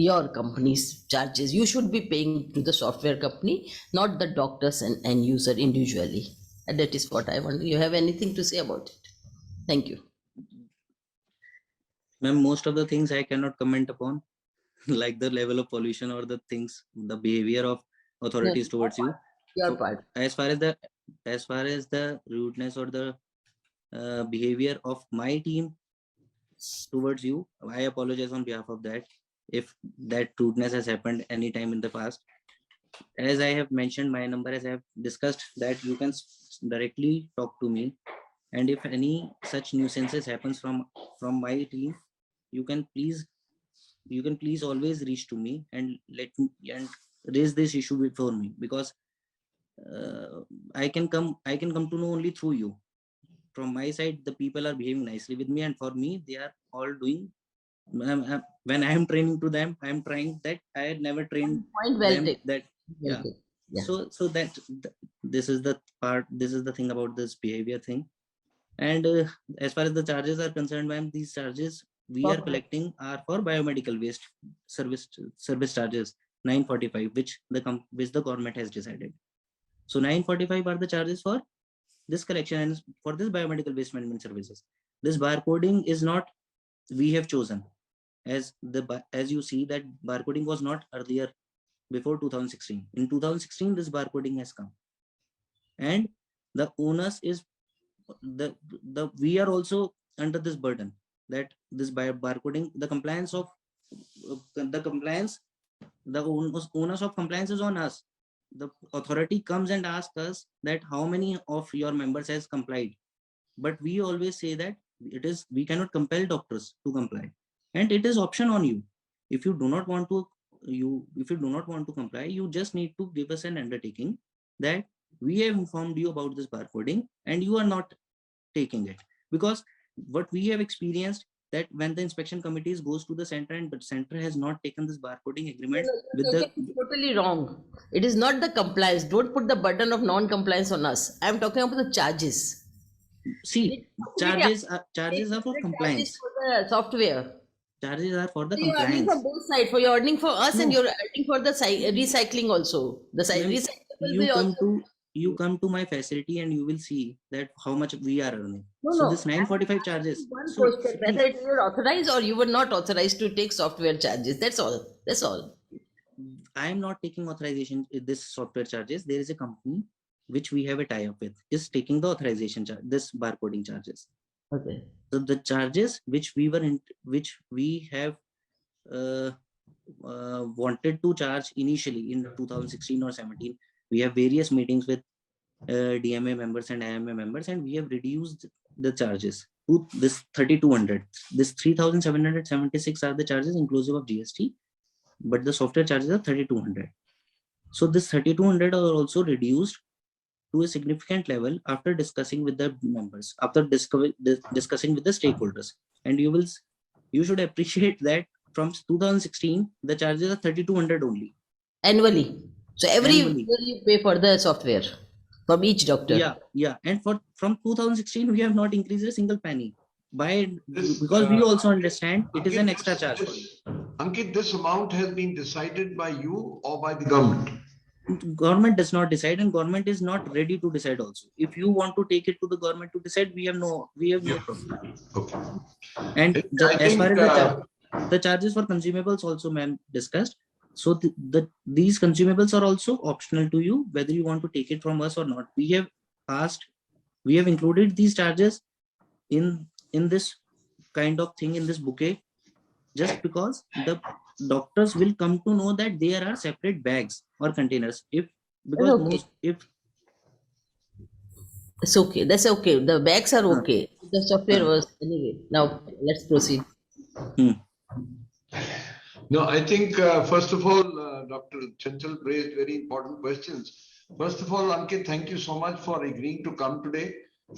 your company's charges. You should be paying to the software company, not the doctors and user individually. And that is what I want. You have anything to say about it? Thank you. Ma'am, most of the things I cannot comment upon, like the level of pollution or the things, the behavior of authorities towards you. Your So, part. as far as the rudeness or the behavior of my team towards you, I apologize on behalf of that if that rudeness has happened anytime in the past. As I have mentioned my number, as I have discussed, that you can directly talk to me, and if any such nuisances happens from my team, you can please always reach to me and let me and raise this issue before me, because I can come to know only through you. From my side, the people are behaving nicely with me, and for me they are all doing, when I am training to them, I am trying that I had never trained Point well them taken. that Well yeah. taken. Yeah. So that this is the part, this is the thing about this behavior thing. And as far as the charges are concerned, ma'am, these charges we are collecting are for biomedical waste service charges 945, which the government has decided. So 945 are the charges for this collection and for this biomedical waste management services. This barcoding is not we have chosen, as you see that barcoding was not earlier before 2016. In 2016, this barcoding has come, and the onus is we are also under this burden that this barcoding, the compliance of the onus of compliance is on us. The authority comes and asks us that how many of your members has complied, but we always say that we cannot compel doctors to comply, and it is option on you. If you do not want to comply, you just need to give us an undertaking that we have informed you about this barcoding and you are not taking it. Because what we have experienced, that when the inspection committees goes to the center and the center has not taken this barcoding agreement with the totally wrong. It is not the compliance. Don't put the burden of non-compliance on us. I am talking about the charges. see charges are for compliance. For the software. Charges are for the So you're earning compliance. for both sides. For you're earning for us, and you're earning for the recycling also. The recycling. You come to my facility and you will see that how much we are earning. This 945 charges. One question, whether you were authorized or you were not authorized to take software charges. That's all. I am not taking authorization this software charges. There is a company which we have a tie-up with is taking the authorization charge, this barcoding charges. Okay. So the charges which we have wanted to charge initially in 2016 or 17, we have various meetings with DMA members and IMA members, and we have reduced the charges to this 3200. This 3776 are the charges inclusive of GST, but the software charges are 3200. So this 3200 are also reduced to a significant level after discussing with the members, after discussing with the stakeholders. And you should appreciate that from 2016, the charges are 3,200 only Annually. So every year annually. you pay for the software from each doctor. Yeah. And from 2016, we have not increased a single penny. This, Because we also understand it is Ankit, an extra charge for you. Ankit, this amount has been decided by you or by the government? Government does not decide, and government is not ready to decide also. If you want to take it to the government to decide, we have no problem. Okay. And I as far think, as the charges for consumables also, ma'am, discussed. So these consumables are also optional to you, whether you want to take it from us or not. We have included these charges in this kind of thing, in this bouquet, just because the doctors will come to know that there are separate bags or containers. If It's okay. That's okay. The bags are okay. The software was anyway. Now let's proceed. No, I think first of all, Dr. Chanchal raised very important questions. First of all, Ankit, thank you so much for agreeing to come today.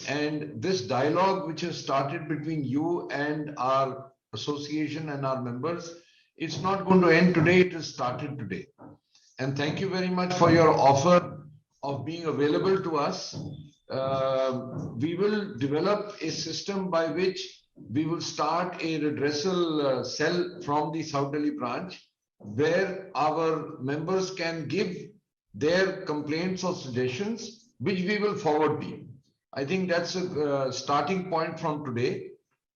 And this dialogue, which has started between you and our association and our members, it's not going to end today. It has started today. And thank you very much for your offer of being available to us. We will develop a system by which we will start a redressal cell from the South Delhi branch, where our members can give their complaints or suggestions, which we will forward to you. I think that's a starting point from today.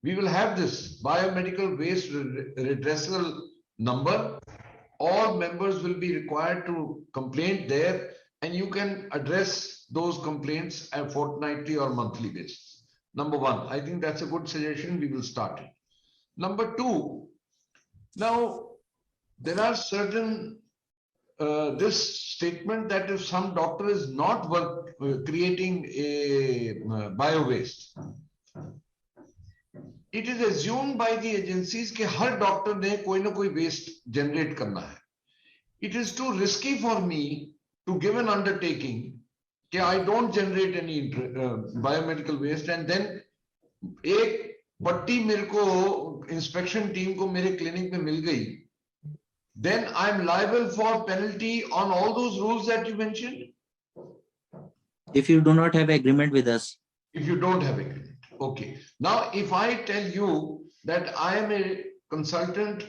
We will have this biomedical waste redressal number. All members will be required to complain there, and you can address those complaints at fortnightly or monthly basis. Number one, I think that's a good suggestion. We will start it. Number two, now there are certain, this statement that if some doctor is not creating a bio waste, it is assumed by the agencies that her doctor ने कोई ना कोई waste generate करना है. It is too risky for me to give an undertaking that I don't generate any biomedical waste, and then एक पट्टी मेरे को inspection team को मेरे clinic में मिल गई, then I'm liable for penalty on all those rules that you mentioned. If you do not have agreement with us. If you don't have agreement. Okay. Now, if I tell you that I am a consultant,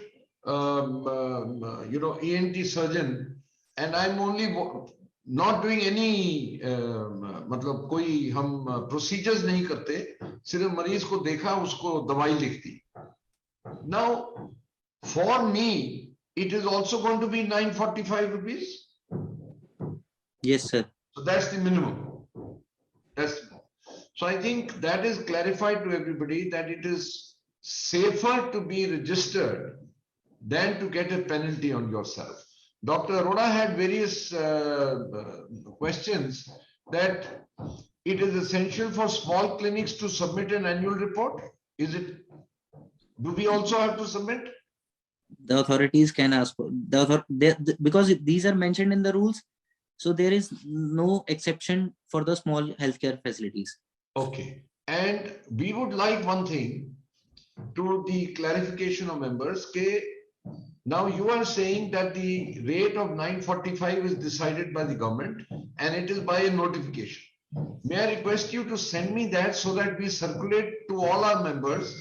ENT surgeon, and I'm only not doing any, मतलब कोई हम procedures नहीं करते, सिर्फ मरीज को देखा उसको दवाई लिख दी. Now, for me, it is also going to be 945 rupees. Yes, sir. So that's the minimum. So I think that is clarified to everybody that it is safer to be registered than to get a penalty on yourself. Dr. Arora had various questions that it is essential for small clinics to submit an annual report. Is it? Do we also have to submit? The authorities can ask for because these are mentioned in the rules. So there is no exception for the small healthcare facilities. Okay. And we would like one thing to the clarification of members. Now you are saying that the rate of 945 is decided by the government and it is by a notification. May I request you to send me that so that we circulate to all our members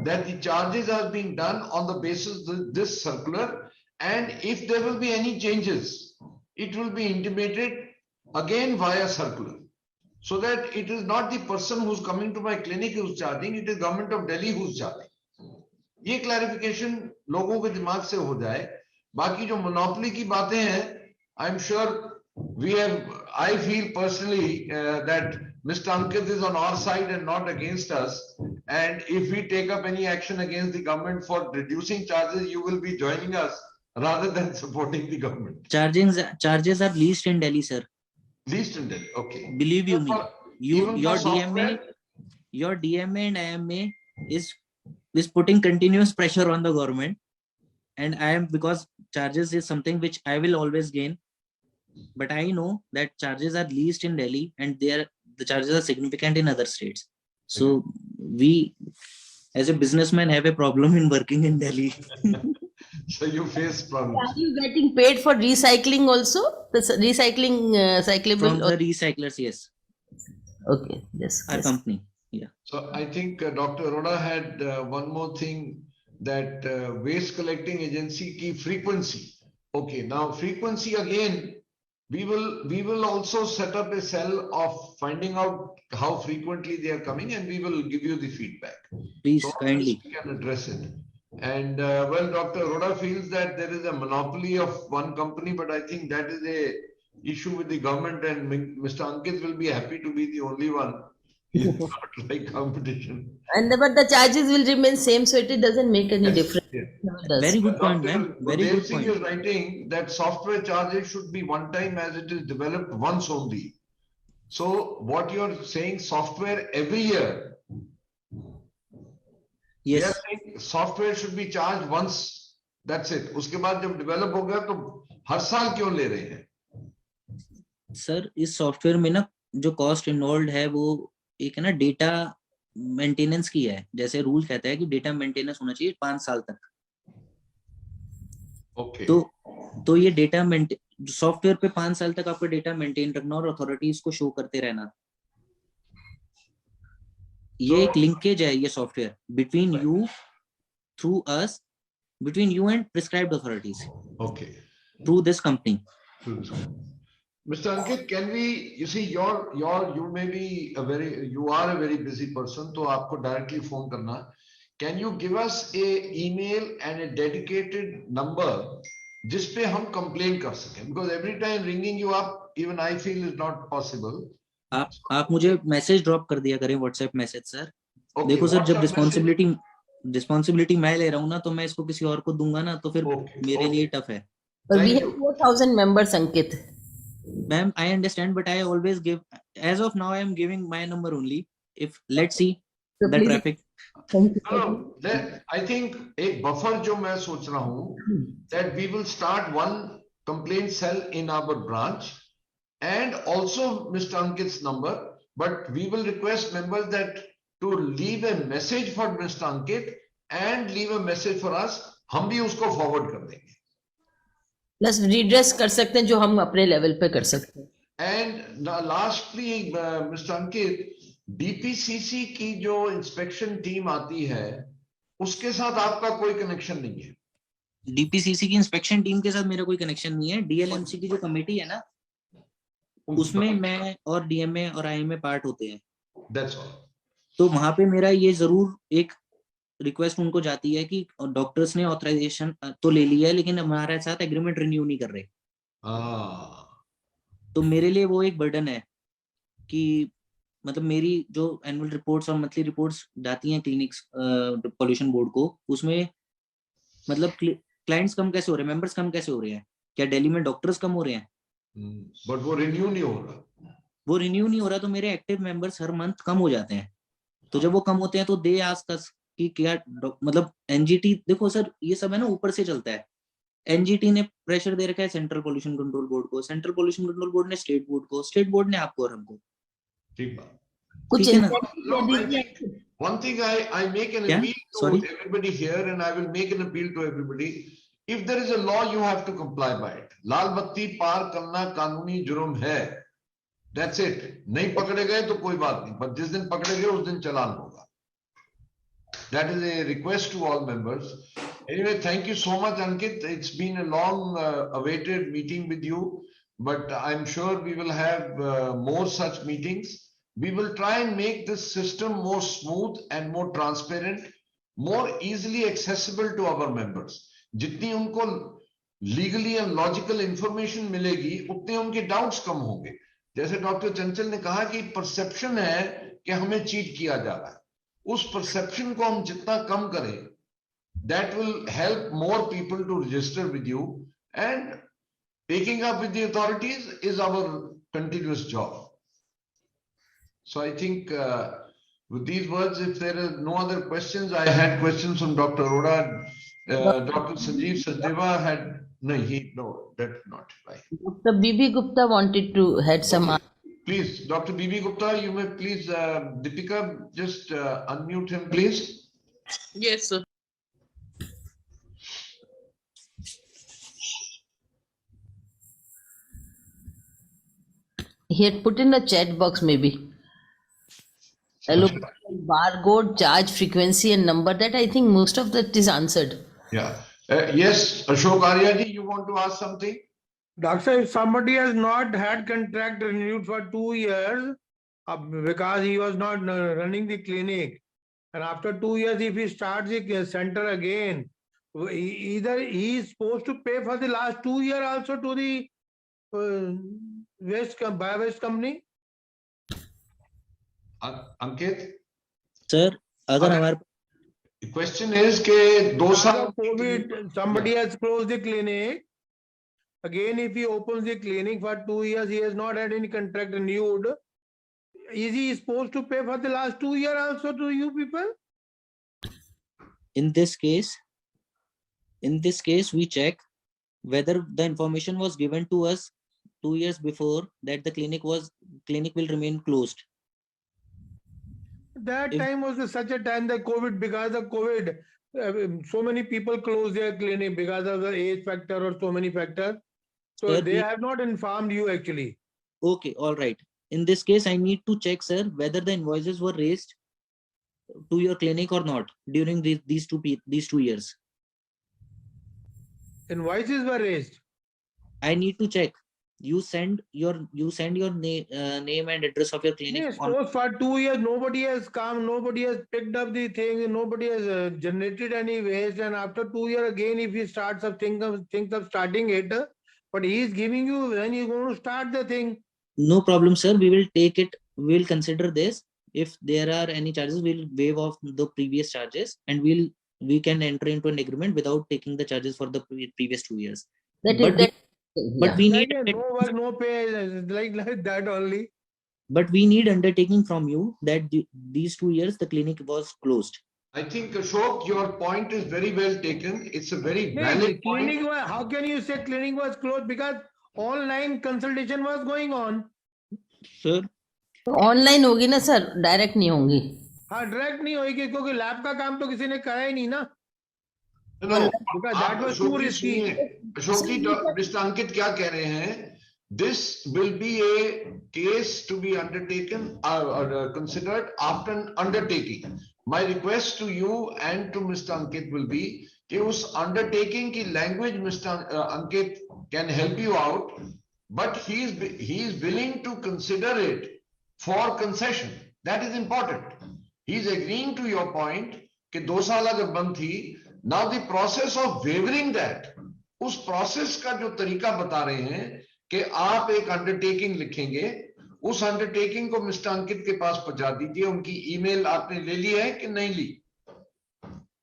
that the charges are being done on the basis of this circular, and if there will be any changes, it will be intimated again via circular. So that it is not the person who's coming to my clinic who's charging, it is government of Delhi who's charging. ये clarification लोगों के दिमाग से हो जाए. बाकी जो monopoly की बातें हैं, I'm sure we have, I feel personally that Mr. Ankit is on our side and not against us. And if we take up any action against the government for reducing charges, you will be joining us rather than supporting the government. Charges are least in Delhi, sir. Least in Delhi, okay. Believe you me, your DMA and IMA is putting continuous pressure on the government, and because charges is something which I will always gain. but I know that charges are least in Delhi and the charges are significant in other states. So we, as a businessman, have a problem in working in Delhi. So you face Are problems. you getting paid for recycling also? The recycling From cyclable? the recyclers, yes, Okay, yes, our yes. company. Yeah. So I think Dr. Arora had one more thing, that waste collecting agency ki frequency. Okay, now frequency again, we will also set up a cell of finding out how frequently they are coming, and we will give you the feedback. Please, So kindly. we can address it. And well, Dr. Arora feels that there is a monopoly of one company, but I think that is a issue with the government, and Mr. Ankit will be happy to be the only one. He's not like competition. And but the charges will remain same, so it doesn't make any Yes, difference. yes. No, it does. Very good point, Dr. ma'am. Very Gurudev good Singh point. is writing that software charges should be one time as it is developed once only. So what you're saying, software every year. We are Yes, saying software should be charged once. That's it. उसके बाद जब develop हो गया तो हर साल क्यों ले रहे हैं? सर इस सॉफ्टवेयर में ना जो कॉस्ट इन्वॉल्व है वो एक है ना डेटा मेंटेनेंस की है. जैसे रूल कहता है कि डेटा मेंटेनेंस होना चाहिए 5 साल तक. Okay. तो ये डेटा सॉफ्टवेयर पे 5 साल तक आपको डेटा मेंटेन रखना और अथॉरिटीज को शो करते रहना. ये एक लिंकेज है ये software between you through us, between you and prescribed authorities. Okay. Through this company. Mr. Ankit, can we, you see, you may be you are a very busy person, तो आपको directly phone करना. Can you give us a email and a dedicated number जिस पे हम complain कर सकें? Because every time ringing you up, even I feel is not possible. आप मुझे मैसेज ड्रॉप कर दिया करें व्हाट्सएप मैसेज सर. Okay, देखो सर जब WhatsApp रिस्पॉन्सिबिलिटी मैं ले रहा हूँ ना तो मैं इसको किसी और को दूंगा ना तो फिर मेरे लिए टफ है. But we Thank have you. 4,000 members, Ankit. Ma'am, I understand, but I always give. As of now, I am giving my number only. If let's see So the please- traffic. Thank you. No, I think एक buffer जो मैं सोच रहा हूँ, that we will start one complaint cell in our branch and also Mr. Ankit's number, but we will request members that to leave a message for Mr. Ankit and leave a message for us. हम भी उसको forward कर देंगे. Plus redress कर सकते हैं जो हम अपने लेवल पे कर सकते हैं. And lastly, Mr. Ankit, DPCC की जो इंस्पेक्शन टीम आती है उसके साथ आपका कोई कनेक्शन नहीं है. डीपीसीसी की इंस्पेक्शन टीम के साथ मेरा कोई कनेक्शन नहीं है. डीएलएमसी की जो कमेटी है ना उसमें मैं और डीएमए और आईएमए पार्ट होते हैं. That's all. तो वहां पे मेरा ये जरूर एक रिक्वेस्ट उनको जाती है कि डॉक्टर्स ने ऑथराइजेशन तो ले लिया है लेकिन हमारे साथ एग्रीमेंट रिन्यू नहीं कर रहे. तो मेरे लिए वो एक बर्डन है कि मतलब मेरी जो एनुअल रिपोर्ट्स और मंथली रिपोर्ट्स जाती हैं क्लिनिक्स पॉल्यूशन बोर्ड को, उसमें मतलब क्लाइंट्स कम कैसे हो रहे हैं, मेंबर्स कम कैसे हो रहे हैं, क्या दिल्ली में डॉक्टर्स कम हो रहे हैं? बट वो रिन्यू नहीं हो रहा. वो रिन्यू नहीं हो रहा तो मेरे एक्टिव मेंबर्स हर मंथ कम हो जाते हैं. तो जब वो कम होते हैं तो दे आस्क अस कि क्या मतलब एनजीटी, देखो सर ये सब है ना ऊपर से चलता है. एनजीटी ने प्रेशर दे रखा है सेंट्रल पोल्यूशन कंट्रोल बोर्ड को, सेंट्रल पोल्यूशन कंट्रोल बोर्ड ने स्टेट बोर्ड को, स्टेट बोर्ड ने आपको और हमको. ठीक बात. कुछ One thing I make an appeal to everybody here, and I will make an appeal to everybody. If there is a law, you have to comply by it. लाल बत्ती पार करना कानूनी जुर्म है. That's it. नहीं पकड़े गए तो कोई बात नहीं, पर जिस दिन पकड़े गए उस दिन चालान होगा. That is a request to all members. Anyway, thank you so much, Ankit. It's been a long awaited meeting with you, but I'm sure we will have more such meetings. We will try and make this system more smooth and more transparent, more easily accessible to our members. जितनी उनको legally and logical information मिलेगी, उतने उनके doubts कम होंगे. जैसे doctor चंचल ने कहा कि perception है कि हमें cheat किया जा रहा है. उस perception को हम जितना कम करें, that will help more people to register with you, and taking up with the authorities is our continuous job. So I think with these words, if there are no other questions, I had questions from Dr. Arora. Dr. Sanjeev Sachdeva had No, that's not right. Dr. BB Gupta wanted to had some. Okay. Please, Dr. BB Gupta, you may please, Deepika, just unmute him, please. Yes, sir. He had put in the chat box maybe. Hello, barcode, charge, frequency, and number. That I think most of that is answered. Yeah. Yes, Ashok Aryaji, you want to ask something? Doctor, if somebody has not had contract renewed for 2 years because he was not running the clinic, and after 2 years, if he starts the center again, either he is supposed to pay for the last 2 years also to the bio-waste company. Ankit? Sir, अगर हमारे The question is कि 2 साल COVID, somebody has closed the clinic. Again, if he opens the clinic for 2 years, he has not had any contract renewed. Is he supposed to pay for the last 2 years also to you people? in this case, we check whether the information was given to us 2 years before that the clinic will remain closed. That If- time was such a time that COVID, because of COVID, so many people closed their clinic because of the age factor or so many factors. So Sir, they have not informed you actually. Okay, all right. In this case, I need to check, sir, whether the invoices were raised to your clinic or not during these 2 years. Invoices were raised. I need to check. You send your name and address of your clinic. Yes, on, suppose for 2 years nobody has come, nobody has picked up the thing, nobody has generated any waste, and after 2 years again, if he starts of thinks of starting it, but he is giving you when he's going to start the thing. No problem, sir. We will take it. We will consider this. If there are any charges, we'll waive off the previous charges, and we can enter into an agreement without taking the charges for the previous 2 years. That But is that. But we Like need no work, no pay, like that only. But we need undertaking from you that these 2 years the clinic was closed. I think, Ashok, your point is very well taken. It's a very Hey, valid clinic point. was, how can you say clinic was closed? Because online consultation was going on. Sir, online होगी ना sir, direct नहीं होंगी. हाँ, direct नहीं होगी क्योंकि lab का काम तो किसी ने करा ही नहीं ना. No, Because that was too risky. Ashok ji, Mr. Ankit क्या कह रहे हैं? This will be a case to be undertaken or considered after an undertaking. My request to you and to Mr. Ankit will be कि उस undertaking की language Mr. Ankit can help you out, but he is willing to consider it for concession. That is important. He is agreeing to your point कि 2 साल अगर बंद थी. Now the process of waiving that, उस process का जो तरीका बता रहे हैं कि आप एक undertaking लिखेंगे, उस undertaking को मिस्टर अंकित के पास पहुंचा दीजिए. उनकी ईमेल आपने ले ली है कि नहीं ली?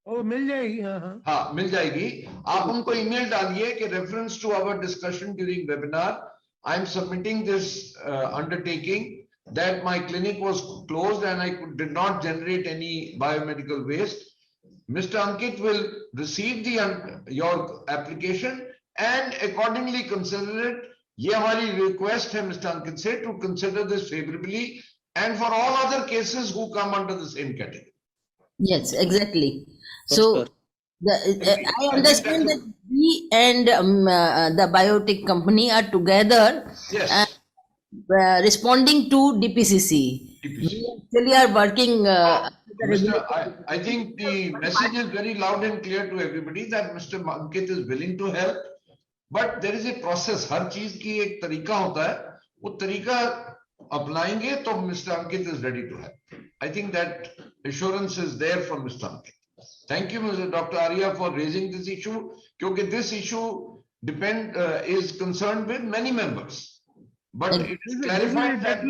वो मिल जाएगी. हाँ, मिल जाएगी. आप उनको ईमेल डालिए कि reference to our discussion during webinar, I am submitting this undertaking that my clinic was closed and I did not generate any biomedical waste. Mr. Ankit will receive your application and accordingly consider it. ये हमारी request है Mr. Ankit से to consider this favorably and for all other cases who come under the same category. Yes, exactly. For So sure. I understand that we and the Biotic company are together Yes. responding to DPCC. We actually are working. I think the message is very loud and clear to everybody that Mr. Ankit is willing to help, but there is a process. हर चीज की एक तरीका होता है. वो तरीका अपनाएंगे तो Mr. Ankit is ready to help. I think that assurance is there from Mr. Ankit. Thank you, Mr. Dr. Arya, for raising this issue. Because this issue is concerned with many members. But it is clarified that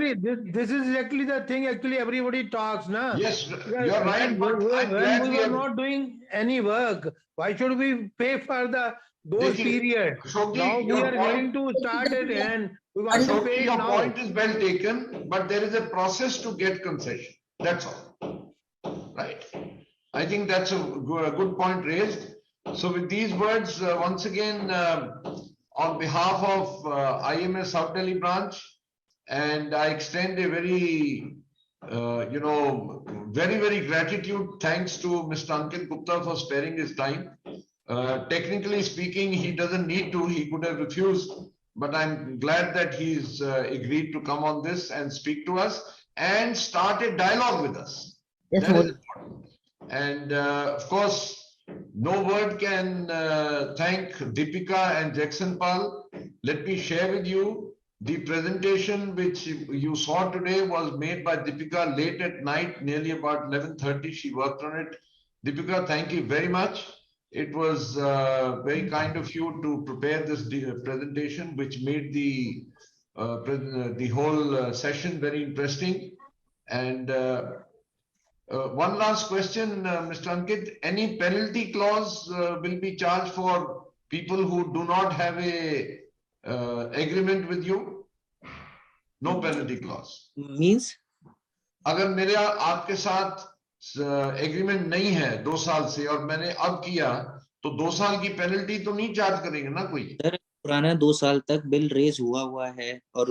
This is exactly the thing actually everybody talks, na? yes, you're right. But I'm When glad we we are have. not doing any work, why should we pay for those देखिए, periods? Ashok ji, Now we your are willing to start it and we want to Ashok pay ji, it your now. point is well taken, but there is a process to get concession. That's all. Right. I think that's a good point raised. So with these words, once again, on behalf of IMA South Delhi Branch, and I extend a very, very gratitude, thanks to Mr. Ankit Gupta for sparing his time. Technically speaking, he doesn't need to, he could have refused, but I'm glad that he's agreed to come on this and speak to us and start a dialogue with us. Yes, That is Modi. important. And of course, no word can thank Deepika and Jagsonpal. Let me share with you the presentation which you saw today was made by Deepika late at night, nearly about 11:30. She worked on it. Deepika, thank you very much. It was very kind of you to prepare this presentation, which made the whole session very interesting. And one last question, Mr. Ankit. Any penalty clause will be charged for people who do not have a agreement with you? No penalty clause. Means? अगर मेरा आपके साथ agreement नहीं है 2 साल से और मैंने अब किया तो 2 साल की पेनल्टी तो नहीं चार्ज करेंगे ना कोई? सर पुराना 2 साल तक बिल रेज हुआ है और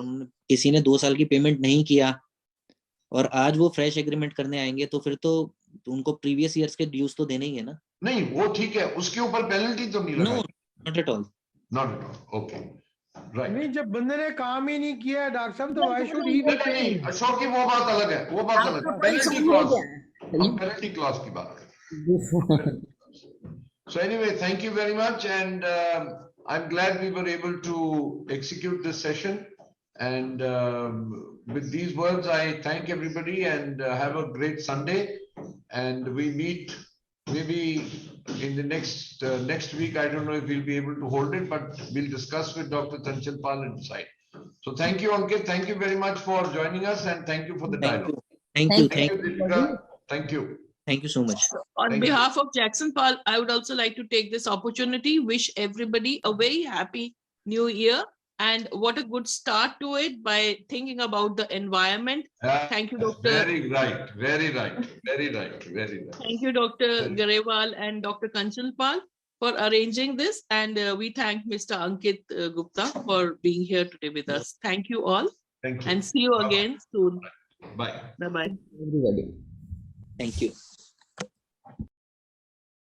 किसी ने 2 साल की पेमेंट नहीं किया और आज वो फ्रेश एग्रीमेंट करने आएंगे तो फिर तो उनको प्रीवियस ईयर्स के ड्यूज तो देने ही है ना? नहीं, वो ठीक है, उसके ऊपर पेनल्टी तो नहीं लगाई? Not at all. Not at all. Okay, right. नहीं, जब बंदे ने काम ही नहीं किया डॉक्टर साहब तो why should he be paying? Ashok की वो बात अलग है, वो बात अलग है. पेनल्टी क्लॉज, हम पेनल्टी क्लॉज की बात करें. So anyway, thank you very much, and I'm glad we were able to execute this session. And with these words, I thank everybody and have a great Sunday. And we meet maybe in the next week. I don't know if we'll be able to hold it, but we'll discuss with Dr. Chanchal and decide. So thank you, Ankit. Thank you very much for joining us, and thank you for the dialogue. Thank you. Deepika. Thank you. Thank you so much. On behalf of Jagsonpal, I would also like to take this opportunity, wish everybody a very happy new year, and what a good start to it by thinking about the environment. Thank you, Dr. Very right, very right, very right, very right. Thank you, Dr. Grewal and Dr. Chanchal for arranging this, and we thank Mr. Ankit Gupta for being here today with us. Thank you all. Thank you. And see you again soon. Bye. Bye-bye. Everybody. Thank you.